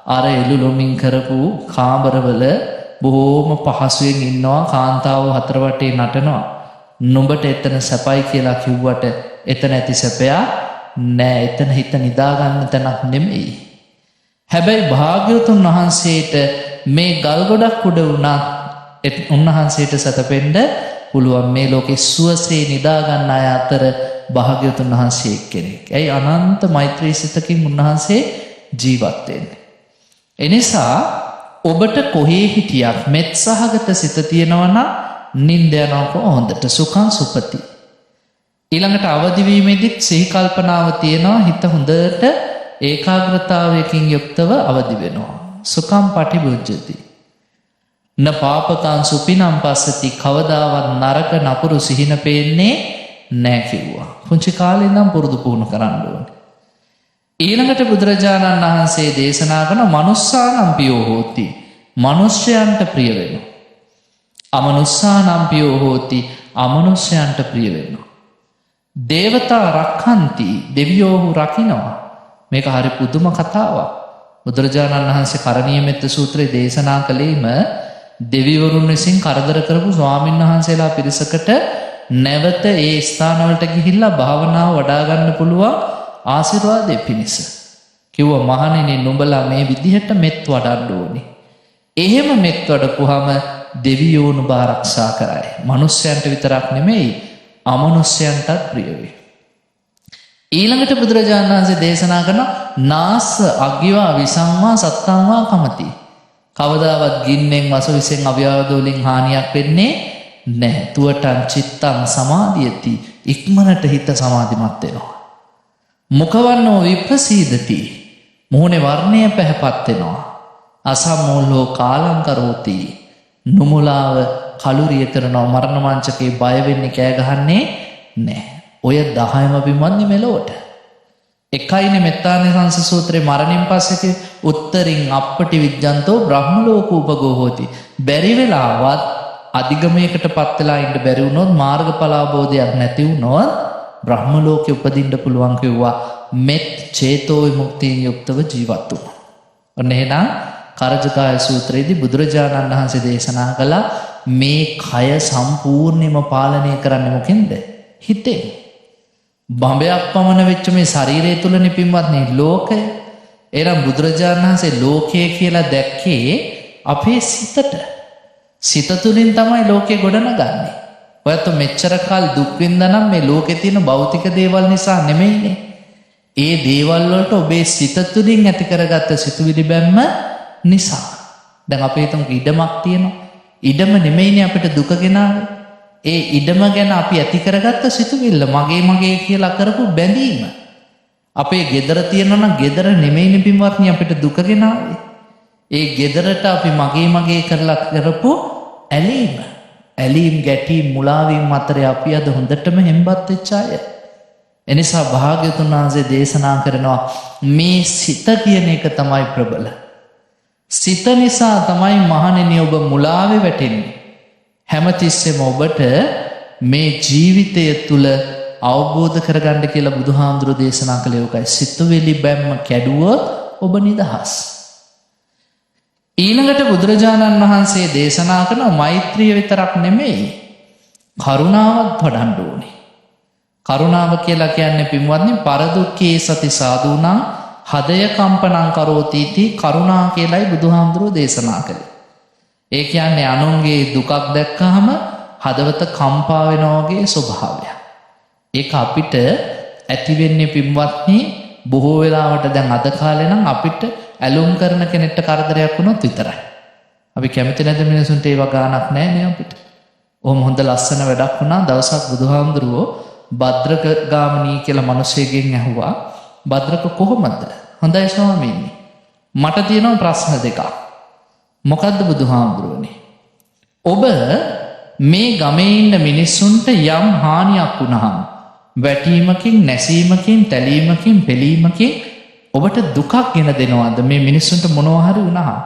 අර එළුලොමින් කරපු කාමරවල බොහෝම පහසුවෙන් ඉන්නවා කාන්තාව හතර වටේ නටනවා. නුඹට එතන සැපයි කියලා කිව්වට එතන ඇති සැපයා නෑ. එතන හිත නිදාගන්න තැනක් නෙමෙයි. හැබැයි භාග්‍යවතුන් වහන්සේට මේ ගල් ගොඩක් උඩ වුණත් උන්වහන්සේට සැතපෙන්න පුළුවන්. මේ ලෝකේ සුවසේ නිදාගන්න අය අතර භාග්‍යවතුන් වහන්සේ එක්කෙනෙක්. ඇයි අනන්ත මෛත්‍රී සිතකින් උන්වහන්සේ ජීවත් වෙන්නේ. එනිසා ඔබට කොහේ හිටියක් මෙත් සහගත සිත තියෙනවා නම් නිින්ද යනවා හොඳට සුඛං සුපති. ඊළඟට අවදි වීමේදීත් සිහි කල්පනාව තියෙනවා. හිත හොඳට ඒකාග්‍රතාවයකින් යුක්තව අවදි වෙනවා. සුඛං පටිභුජ්ජති. න පාපකං සුපිනම් පස්සති. කවදාවත් නරක නපුරු සිහින පේන්නේ නැහැ කිව්වා. පුංචි කාලේ ඉඳන් පුරුදු පුහුණු කරන්න ඕනේ. ඊළඟට බුදුරජාණන් වහන්සේ දේශනා කරන මනුස්සානම් පියෝ හෝති. මනුෂ්‍යයන්ට ප්‍රිය වෙනවා. අමනුස්සානම් පියෝ හෝති. අමනුෂ්‍යයන්ට ප්‍රිය වෙනවා. දේවතා රක්ඛන්ති. දෙවියෝ රකින්නවා. මේක හරි පුදුම කතාවක්. බුදුරජාණන් වහන්සේ කරණීය මෙත්ත සූත්‍රයේ දේශනා කළේම දෙවිවරුන් විසින් කරදර කරපු ස්වාමීන් වහන්සේලා පිරිසකට නැවත ඒ ස්ථානවලට ගිහිල්ලා භාවනාව වඩා ගන්න පුළුවන් ආශිර්වාදෙ පිණිස. කිව්වා මහණෙනි නුඹලා මේ විදිහට මෙත් වඩන්න ඕනේ. එහෙම මෙත් වඩපුවාම දෙවියෝ නුඹ ආරක්ෂා කරයි. මිනිස්යන්ට විතරක් නෙමෙයි අමනුෂ්‍යයන්ටත් ප්‍රිය වේ. ඊළඟට බුදුරජාණන් වහන්සේ දේශනා කරන නාස අග්ගිවා විසංවා සත්තංවා කමති. කවදාවත් ගින්නෙන් වසවිසෙන් අවයව වලින් හානියක් වෙන්නේ නැහැ. තුවටං චිත්තං සමාධියති. ඉක්මනට හිත සමාධිමත් වෙනවා. මුඛවන්නෝ විප්‍රසීදති. මුහුණේ වර්ණය පැහැපත් වෙනවා. අසම්මෝලෝ කාලං කරෝති. නුමුලාව කලුරිය කරනවා. මරණ මංචකේ බය වෙන්නේ කෑ ගහන්නේ නැහැ. ඔය 10ම බිමන්නේ මෙලොවට. එකයිනේ මෙත්තානිසංස සූත්‍රයේ මරණින් පස්සේ උත්තරින් අප්පටි විජ්ජන්තෝ බ්‍රහ්ම ලෝක උපගෝ හෝති. බැරි වෙලාවත් අධිගමයකට පත් වෙලා ඉන්න බැරි වුණොත් මාර්ගඵල අවබෝධයක් නැති වුණොත් බ්‍රහ්ම ලෝකෙ උපදින්න පුළුවන් කිව්වා. මෙත් චේතෝ විමුක්තියෙන් යුක්තව ජීවත් වුණා. ඔන්න එහෙනම් කරජකාය සූත්‍රයේදී බුදුරජාණන් වහන්සේ දේශනා කළා මේ කය සම්පූර්ණයෙන්ම පාලනය කරන්නේ මොකෙන්ද? හිතෙන්. බඹයක් පමණ වෙච්ච මේ ශරීරය තුල නිපින්වත්නි ලෝකය. එනම් බුදුරජාණන් වහන්සේ ලෝකය කියලා දැක්කේ අපේ සිතට. සිත තුලින් තමයි ලෝකේ ගොඩනගන්නේ. ඔයත් මෙච්චර කල් දුක් විඳනනම් මේ ලෝකේ තියෙන භෞතික දේවල් නිසා නෙමෙයිනේ. ඒ දේවල් වලට ඔබේ සිත තුලින් ඇති කරගත්ත සිතුවිලි බැම්ම නිසා. දැන් අපි හිතමු ඉඩමක් තියෙනවා. ඉඩම නෙමෙයිනේ අපිට දුක ගෙනාවේ. ඒ ඉඩම ගැන අපි ඇති කරගත්ත සිතුවිල්ල මගේ කියලා කරපු බැඳීම. අපේ gedara තියෙනවා නම් gedara නෙමෙයිනේ පින්වත්නි අපිට දුක ගෙනාවේ. ඒ gedarට අපි මගේ කරලා කරපු ඇලීම. ඇලීම් ගැටීම් මුලාවීම් අතරේ අපි අද හොඳටම හෙම්බත් වෙච්ච අය. එනිසා භාග්‍යවතුන් වහන්සේ දේශනා කරනවා මේ සිත කියන එක තමයි ප්‍රබල. සිත නිසා තමයි මහණෙනි ඔබ මුලාවේ වැටෙන්නේ. හැමතිස්සෙම ඔබට මේ ජීවිතය තුල අවබෝධ කරගන්න කියලා බුදුහාමුදුරුවෝ දේශනා කළේ ඕකයි. සිතුවිලි බැම්ම කැඩුවොත් ඔබ නිදහස්. ඊළඟට බුදුරජාණන් වහන්සේ දේශනා කරන මෛත්‍රිය විතරක් නෙමෙයි කරුණාවත් වඩන්න ඕනේ. කරුණාව කියලා කියන්නේ පින්වත්නි පරදුක්ඛේ සති සාදුණං හදය කම්පනං කරෝති इति කරුණා කියලායි බුදුහාමුදුරුවෝ දේශනා කළේ. ඒ කියන්නේ අනුන්ගේ දුකක් දැක්කහම හදවත කම්පා වෙනවා වගේ ස්වභාවය. ඒක අපිට ඇති වෙන්නේ පින්වත්නි බොහෝ වෙලාවට දැන් අද කාලේ නම් අපිට ඇලුම් කරන කෙනෙක්ට කරදරයක් වුණොත් විතරයි. අපි කැමති නැද මිනිසුන්ට ඒව ගානක් නැහැ නේ අපිට. ඔහොම හොඳ ලස්සන වැඩක් වුණා දවසක් බුදුහාමුදුරුවෝ භද්‍රක ගාමිනී කියලා මිනිසෙකින් ඇහුවා භද්‍රක කොහොමද? හොඳයි ස්වාමීනි. මට තියෙනවා ප්‍රශ්න දෙකක්. මොකද්ද බුදුහාමුදුරුවනේ? ඔබ මේ ගමේ ඉන්න මිනිස්සුන්ට යම් හානියක් වුණාම වැටීමකින් නැසීමකින් තැලීමකින් පෙලීමකින් ඔබට දුකක් ගෙන දෙනවද මේ මිනිස්සුන්ට මොනවා හරි වුණාම?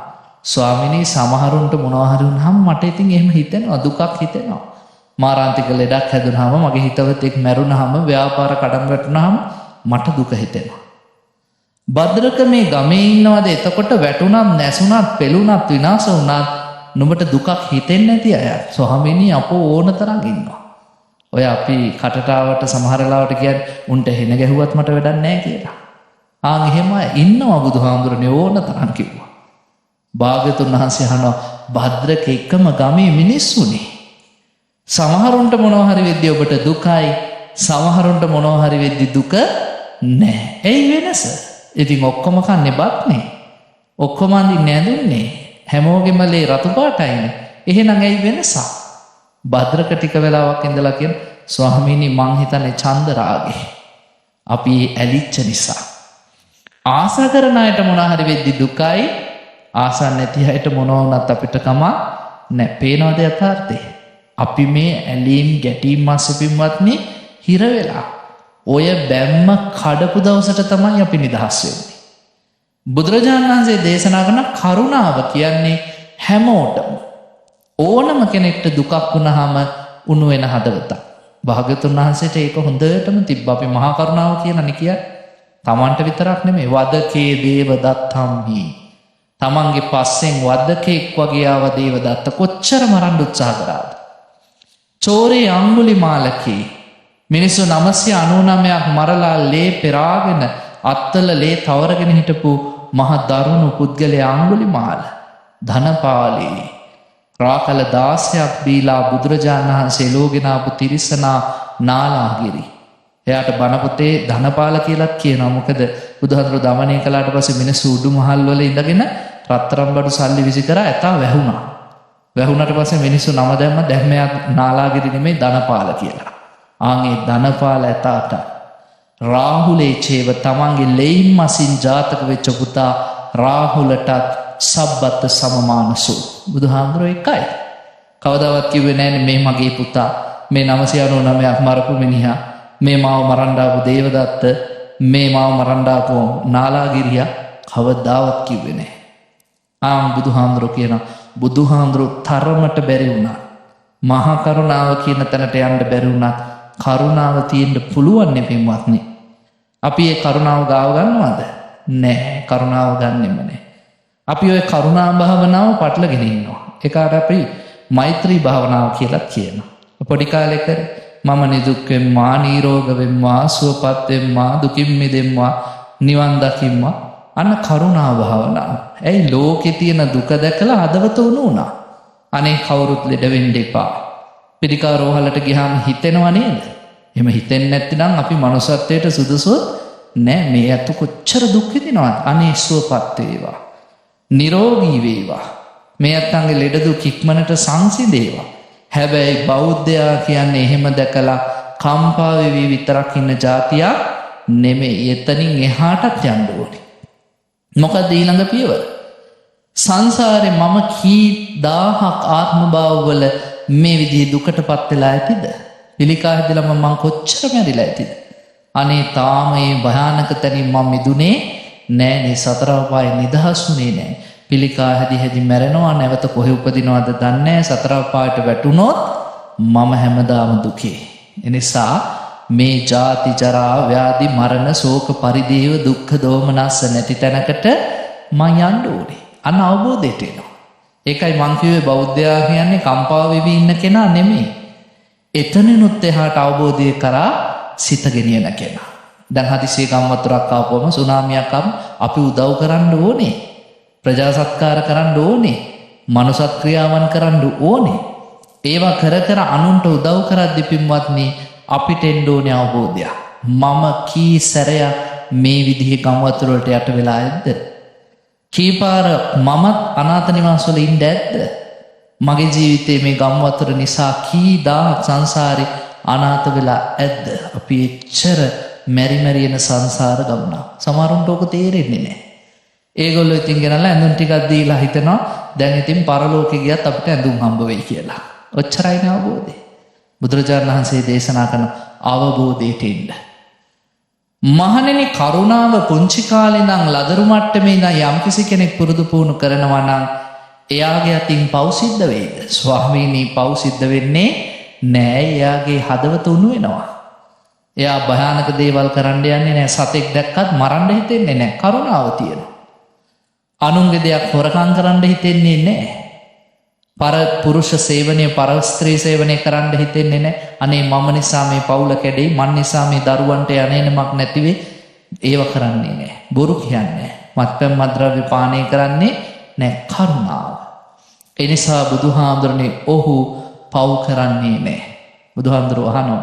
ස්වාමිනී සමහරුන්ට මොනවා හරි වුණාම මට ඉතින් එහෙම හිතෙනවා දුකක් හිතෙනවා. මාරාන්තික ලෙඩක් හැදුනහම මගේ හිතවතෙක් මැරුණාම ව්‍යාපාර කඩම් වැටුණාම මට දුක හිතෙනවා. භද්‍රක මේ ගමේ ඉන්නවද එතකොට වැටුණත් නැසුණත් පෙළුණත් විනාශ වුණත් නුඹට දුකක් හිතෙන්නේ නැති අය ස්වාමීනි අපෝ ඕන තරම් ඉන්නවා. ඔය අපි කටටාවට සමහර වෙලාවට කියන්නේ උන්ට හෙන ගැහුවත් මට වැඩක් නැහැ කියලා. ආන් එහෙම ඉන්නවා බුදුහාමුදුරනේ ඕන තරම් කිව්වා. භාග්‍යතුන් වහන්සේ අහනවා භද්‍රක එකම ගමේ මිනිස්සුනේ. සමහරුන්ට මොනවා හරි වෙද්දී ඔබට දුකයි සමහරුන්ට මොනවා හරි වෙද්දී දුක නැහැ. ඇයි වෙනස? ඉතින් ඔක්කොම කන්නේ බත්නේ. ඔක්කොම අඳින්නේ නැඳුන්නේ. හැමෝගෙම ලේ රතු පාටයිනේ. එහෙනම් ඇයි වෙනස? භද්‍රක ටික වෙලාවක් ඉඳලා කියන ස්වාමීනි මං හිතන්නේ ඡන්ද රාගේ. අපි ඇලිච්ච නිසා. ආසා කරන අයට මොනවා හරි වෙද්දී දුකයි ආසා නැති අයට මොනවා වුණත් අපිට කම නැහැ. පේනවද යථාර්ථය? අපි මේ ඇලීම් ගැටීම් මාසෙපින්වත්නි හිර වෙලා ඔය බැම්ම කඩපු දවසට තමයි අපි නිදහස් වෙන්නේ. බුදුරජාණන් වහන්සේ දේශනා කරන කරුණාව කියන්නේ හැමෝටම ඕනම කෙනෙක්ට දුකක් වුණාම උණු වෙන හදවතක්. භාග්‍යතුන් වහන්සේට ඒක හොඳටම තිබ්බ. අපි මහා කරුණාව කියලානේ කියන්නේ. තමන්ට විතරක් නෙමෙයි වදකේ දේව දත්තම්හි. තමන්ගේ පස්සෙන් වදකෙක් වගේ ආව දේව දත්ත කොච්චර මරන්න උත්සාහ කරාද? චෝරේ අංගුලිමාලකේ මිනිස්සු 999ක් මරලා ලේ පෙරාගෙන අත්තල ලේ තවරගෙන හිටපු මහ දරුණු පුද්ගලයා අංගුලිමාල. ධනපාලී රාකල 16ක් බීලා බුදුරජාණන් වහන්සේ ලෝගෙන ආපු තිරිසනා නාලාගිරි. එයාට බණපොතේ ධනපාල කියලාත් කියනවා. මොකද බුදුහාමුදුරුවෝ දමනය කළාට පස්සේ මිනිස්සු උඩු මහල් වල ඉඳගෙන රත්තරන් බඩු සල්ලි විසි කරා ඇතා වැහුණා. වැහුණට පස්සේ මිනිස්සු නම දැම්ම දැම්මයක් නාලාගිරි නෙමෙයි ධනපාල කියලා. ආන්ගේ ධනපාල ඇතාට රාහුලේ චේව තමන්ගේ ලෙයින් මසින් ජාතක වෙච්ච පුතා රාහුලටත් සබ්බත් සමමානසු. බුදුහාමුදුරුවෝ එකයි. කවදාවත් කිව්වේ නෑනේ මේ මගේ පුතා මේ 999ක් මරපු මිනිහා මේ මාව මරන්න ආපු දේවදත්ත මේ මාව මරන්න ආපු නාලාගිරියා කවදාවත් කිව්වේ නෑ. ආම් බුදුහාමුදුරුවෝ කියන බුදුහාමුදුරුවෝ තරමට බැරි වුණා. මහා කරුණාව කියන තැනට යන්න බැරි වුණත් කරුණාව තියෙන්න පුළුවන් නේ පින්වත්නි. අපි ඒ කරුණාව ගාව ගන්නවද? නෑ. කරුණාව ගන්නෙම නෑ. අපි ওই කරුණා භාවනාව පටලගෙන ඉන්නවා. ඒකට අපි මෛත්‍රී භාවනාව කියලා කියනවා. පොඩි කාලෙක මම නිදුක් වෙම්මා නිරෝග වෙම්මා සුවපත් වෙම්මා දුකින් මිදෙම්මා නිවන් දකිම්මා අන්න කරුණා භාවනාව. ඇයි ලෝකේ තියෙන දුක දැකලා හදවත උණුනා. අනේ කවුරුත් ලෙඩ වෙන්න එපා. පිළිකා රෝහලට ගියාම හිතෙනව නේද? එහෙම හිතෙන්නේ නැත්නම් අපි මනුස්සත්වයට සුදුසු නෑ. මේ අත කොච්චර දුක් විඳිනවද? අනේ සුවපත් වේවා. නිරෝගී වේවා. මේ අත්ංගේ ලෙඩ දුක් ඉක්මනට සංසිඳේවා. හැබැයි බෞද්ධයා කියන්නේ එහෙම දැකලා කම්පා වෙවි විතරක් ඉන්න જાතියක් නෙමෙයි. එතනින් එහාටත් යන්න ඕනේ. මොකද ඊළඟ පියවර? සංසාරේ මම කී දහහක් ආත්ම භාවවල මේ විදිහේ දුකටපත් වෙලා ඇතිද? පිළිකා හැදලා මම කොච්චර මැරිලා ඇතිද? අනේ තාම මේ භයානක තැනින් මම මිදුනේ නෑනේ. සතර අපායේ නිදහස්ුනේ නෑ. පිළිකා හැදි මැරෙනවා. නැවත කොහෙ උපදිනවද දන්නේ නෑ. සතර අපායට වැටුනොත් මම හැමදාම දුකේ. එනිසා මේ ජාති ජරා ව්‍යාධි මරණ ශෝක පරිදේව දුක්ඛ දෝමනස්ස නැති තැනකට මං යන්න ඕනේ. අන්න අවබෝධයට එනවා. ඒකයි මං කිව්වේ බෞද්ධයා කියන්නේ කම්පා වෙවි ඉන්න කෙනා නෙමෙයි. එතනිනුත් එහාට අවබෝධය කරා සිත ගෙනියන කෙනා. දැන් හදිසියේ ගම් වතුරක් ආපුවම සුනාමියක් ආවම අපි උදව් කරන්න ඕනේ. ප්‍රජා සත්කාර කරන්න ඕනේ. මනුසත් ක්‍රියාවන් කරන්න ඕනේ. ඒවා කර කර අනුන්ට උදව් කරද්දි පින්වත්නි අපිට එන්න ඕනේ අවබෝධය. මම කී සැරයක් මේ විදිහේ ගම් වතුර වලට යට වෙලා ඇද්ද? කීපාර මමත් අනාථ නිවාස වල ඉන්න ඇද්ද? මගේ ජීවිතේ මේ ගම් වතුර නිසා කී දාහක් සංසාරේ අනාථ වෙලා ඇද්ද? අපි එච්චර මෙරි එන සංසාර ගමන. සමහරුන්ට ඕක තේරෙන්නේ නැහැ. ඒගොල්ලෝ ඉතින් ගෙනල්ලා ඇඳුම් ටිකක් දීලා හිතනවා දැන් ඉතින් පරලෝකෙ ගියත් අපිට ඇඳුම් හම්බ වෙයි කියලා. ඔච්චරයි අවබෝධය. බුදුරජාණන් වහන්සේ දේශනා කරන අවබෝධයට එන්න. මහණෙනි කරුණාව පුංචි කාලේ ඉඳන් ලදරු මට්ටමේ ඉඳන් යම්කිසි කෙනෙක් පුරුදු පුහුණු කරනවා නම් එයාගේ අතින් පව් සිද්ධ වෙයිද? ස්වාමීනි පව් සිද්ධ වෙන්නේ නෑ. එයාගේ හදවත උණු වෙනවා. එයා භයානක දේවල් කරන්න යන්නේ නෑ. සතෙක් දැක්කත් මරන්න හිතෙන්නේ නෑ. කරුණාව තියෙනවා. අනුන්ගේ දෙයක් හොරකම් කරන්න හිතෙන්නේ නෑ. පර පුරුෂ සේවනය පර ස්ත්‍රී සේවනය කරන්න හිතෙන්නේ නෑ. අනේ මම නිසා මේ පවුල කැඩෙයි, මන් නිසා මේ දරුවන්ට යන්නේමක් නැතිවේ. ඒව කරන්නේ නෑ. බොරු කියන්නේ නෑ. මත්පැන් මත්ද්‍රව්‍ය පානය කරන්නේ නෑ. කරුණාව. ඒ නිසා බුදුහාමුදුරනේ ඔහු පව් කරන්නේ නෑ. බුදුහාමුදුරුවෝ අහනවා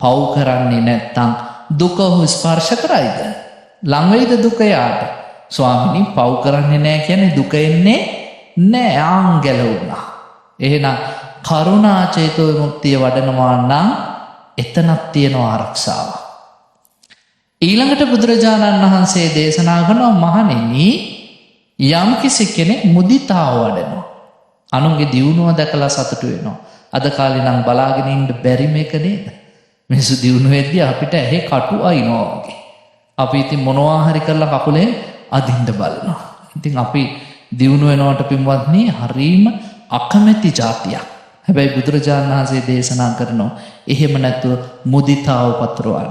පව් කරන්නේ නැත්තම් දුක ඔහු ස්පර්ශ කරයිද? ලං වෙයිද දුක යාට? ස්වාමිනී පව් කරන්නේ නෑ කියන්නේ දුක එන්නේ නෑ. ආන් ගැලවුණා. එහෙනම් කරුණා චේතෝ විමුක්තිය වඩනවා නම් එතනක් තියෙනවා ආරක්ෂාව. ඊළඟට බුදුරජාණන් වහන්සේ දේශනා කරනවා මහණෙනි යම් කිසි කෙනෙක් මුදිතාව වඩනවා. අනුන්ගේ දියුණුව දැකලා සතුටු වෙනවා. අද කාලේ නම් බලාගෙන ඉන්න බැරි මේක නේද? මිනිස්සු දියුණු වෙද්දී අපිට ඇහි කටු අයිනවා වගේ. අපි ඉතින් මොනවා හරි කරලා කකුලෙන් අදින්න බලනවා. ඉතින් අපි දියුණු වෙනවට පින්වත්නි හරීම අකමැති જાතියක්. හැබැයි බුදුරජාණන් වහන්සේ දේශනා කරනවා එහෙම නැතුව මුදිතාව පතුරවන්න.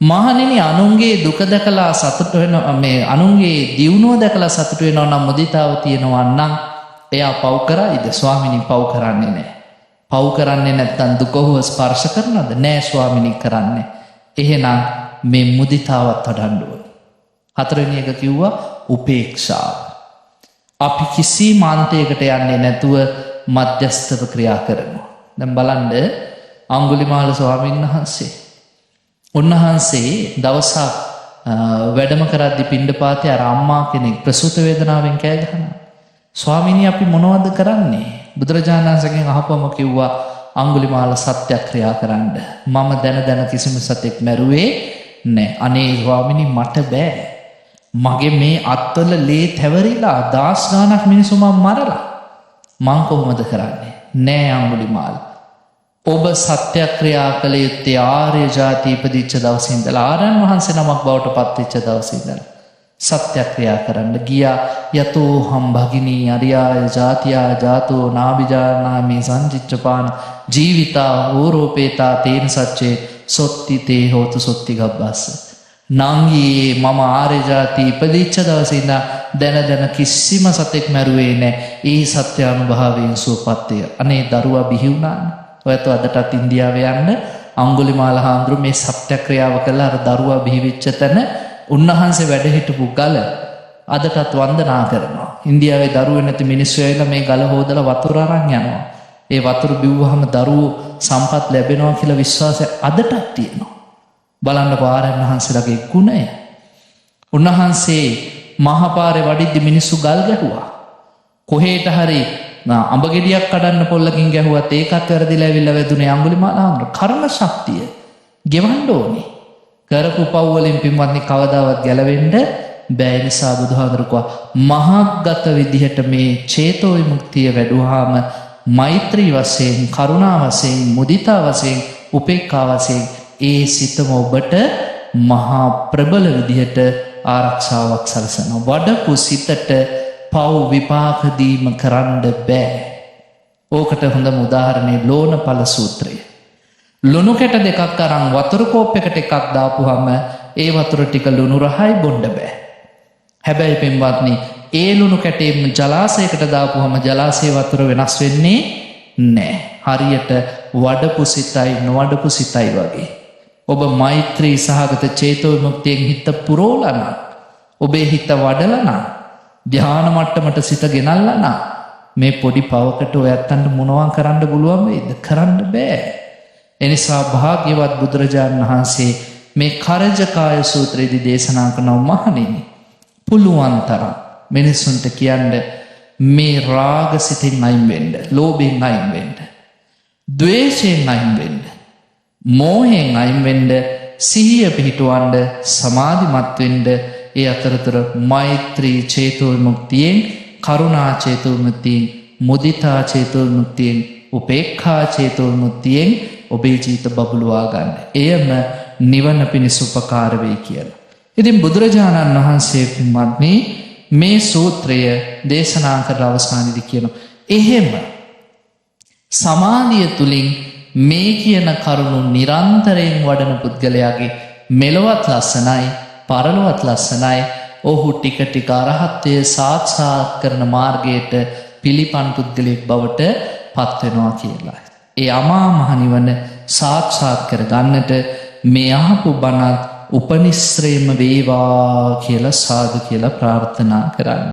මහණෙනි අනුන්ගේ දුක දැකලා සතුට වෙනවා, මේ අනුන්ගේ දියුණුව දැකලා සතුට වෙනවා නම් මුදිතාව තියෙනවා නම් එයා පව් කරයිද? ස්වාමිනී පව් කරන්නේ නැහැ. පව් කරන්නේ නැත්තම් දුක හොව ස්පර්ශ කරනවද? නෑ ස්වාමිනී කරන්නේ. එහෙනම් මේ මුදිතාවත් වඩන්න ඕනේ. හතරවෙනි එක කිව්වා උපේක්ෂාව. අපි කිසි මාන්තයකට යන්නේ නැතුව මධ්‍යස්ථව ක්‍රියා කරනවා. දැන් බලන්න අඟුලිමාල ස්වාමීන් වහන්සේ. උන්වහන්සේ දවසක් වැඩම කරද්දී පිණ්ඩපාතේ අර අම්මා කෙනෙක් ප්‍රසූත වේදනාවෙන් කෑ ගහනවා. ස්වාමීනි අපි මොනවද කරන්නේ? බුදුරජාණන් වහන්සේගෙන් අහපුවම කිව්වා අඟුලිමාල සත්‍යක්‍රියා කරන්න. මම දැන කිසිම සතෙක් මැරුවේ නැහැ. අනේ ස්වාමීනි මට බෑ. මගේ මේ අත්වල ලේ තැවරිලා දහස් ගාණක් මිනිස්සු මම මරලා. මං කොහොමද කරන්නේ? නෑ අඟුලිමාල. ඔබ සත්‍යක්‍රියා කළ යුත්තේ ආර්ය ජාති ඉපදිච්ච දවසේ ඉඳලා ආරයන් වහන්සේ නමක් බවට පත්වෙච්ච දවසේ ඉඳලා. සත්‍යක්‍රියා කරන්න ගියා. යතෝ හම් භගිනී අරියාය ජාතියා ජාතෝ නාබිජානාමි සංචිච්චපාන ජීවිතා ඕරෝපේතා තේන සච්චේ සොත්ති තේ හෝතු සොත්ති ගබ්බස්ස. නංගී මම ආර්ය ජාති ඉපදිච්ච දවසේ ඉඳන් දැන කිසිම සතෙක් මැරුවේ නැහැ. ඒ සත්‍යානුභාවයෙන් සුවපත්ය. අනේ දරුවා බිහි වුණානේ. ඔයත් අදටත් ඉන්දියාවේ යන්න අඟුලිමාල හාමුදුරු මේ සත්‍යක්‍රියාව කළා. අර දරුවා බිහි වෙච්ච තැන උන්වහන්සේ වැඩ හිටපු ගල අදටත් වන්දනා කරනවා. ඉන්දියාවේ දරුවෝ නැති මිනිස්සු ඇවිල්ලා මේ ගල හොදලා වතුර අරන් යනවා. ඒ වතුර බිව්වහම දරුවෝ සම්පත් ලැබෙනවා කියලා විශ්වාසය අදටත් තියෙනවා. බලන්න ආරයන් වහන්සේලාගේ ගුණය. උන්වහන්සේ මහපාරේ වඩිද්දි මිනිස්සු ගල් ගැහුවා. කොහෙට හරි අඹ ගෙඩියක් කඩන්න පොල්ලකින් ගැහුවත් ඒකත් වැරදිලා ඇවිල්ලා වැදුනේ අඟුලිමාල හාමුදුරුවෝ. කර්ම ශක්තිය ගෙවන්න ඕනේ. කරපු පව් වලින් පින්වත්නි කවදාවත් ගැලවෙන්න බෑ. නිසා බුදුහාමුදුරුවෝ මහග්ගත විදිහට මේ චේතෝ විමුක්තිය වැඩුවාම මෛත්‍රී වශයෙන්, කරුණා වශයෙන්, මුදිතා වශයෙන්, උපේක්ඛා වශයෙන් ඒ සිතම ඔබට මහා ප්‍රබල විදිහට ආරක්ෂාවක් සලසනවා. වඩපු සිතට පව් විපාක දීම කරන්න බෑ. ඕකට හොඳම උදාහරණේ ලෝණපල සූත්‍රය. ලුණු කැට දෙකක් අරන් වතුර කෝප් එකට එකක් දාපුහම ඒ වතුර ටික ලුණු රහයි බොන්න බෑ. හැබැයි පින්වත්නි ඒ ලුණු කැටේම ජලාශයකට දාපුහම ජලාශයේ වතුර වෙනස් වෙන්නේ නෑ. හරියට වඩපු සිතයි නොවඩපු සිතයි වගේ. ඔබ මෛත්‍රී සහගත චේතෝ විමුක්තියෙන් හිත පුරෝලා නම්, ඔබේ හිත වඩලා නම්, ධ්‍යාන මට්ටමට සිත ගෙනල්ලා නම් මේ පොඩි පවකට ඔයත්තන්ට මොනවා කරන්න පුළුවන් වේද? කරන්න බෑ. එනිසා භාග්‍යවත් බුදුරජාණන් වහන්සේ මේ කරජකාය සූත්‍රයේදී දේශනා කරනවා, මහණෙනි පුළුවන් තරම් මිනිසුන්ට කියන්න මේ රාග සිතෙන් අයින් වෙන්න, ලෝභයෙන් අයින් වෙන්න, ද්වේෂයෙන් අයින් වෙන්න, මෝහයෙන් අයින් වෙන්න, සිහිය පිහිටවන්න, සමාධිමත් වෙන්න. ඒ අතරතුර මෛත්‍රී චේතෝ විමුක්තියෙන්, කරුණා චේතෝ විමුක්තියෙන්, මුදිතා චේතෝ විමුක්තියෙන්, උපේක්ඛා චේතෝ විමුක්තියෙන් ඔබේ ජීවිත බබළුවා ගන්න. එයම නිවන පිණිස උපකාර වෙයි කියලා. ඉතින් බුදුරජාණන් වහන්සේ පින්වත්නි මේ සූත්‍රය දේශනා කරලා අවසානයේදී කියනවා, එහෙම සමාධිය තුලින් මේ කියන කරුණු නිරන්තරයෙන් වඩන පුද්ගලයාගේ මෙලොවත් ලස්සනයි, පරලොවත් ලස්සනයි. ඔහු ටික ටික අරහත්ත්වය සාක්ෂාත් කරන මාර්ගයට පිළිපන් පුද්ගලයෙක් බවට පත් වෙනවා කියලා. ඒ අමා මහ නිවන සාක්ෂාත් කර ගන්නට මේ අහපු බණත් උපනිශ්‍රේම වේවා කියලා සාදු කියලා ප්‍රාර්ථනා කරන්න.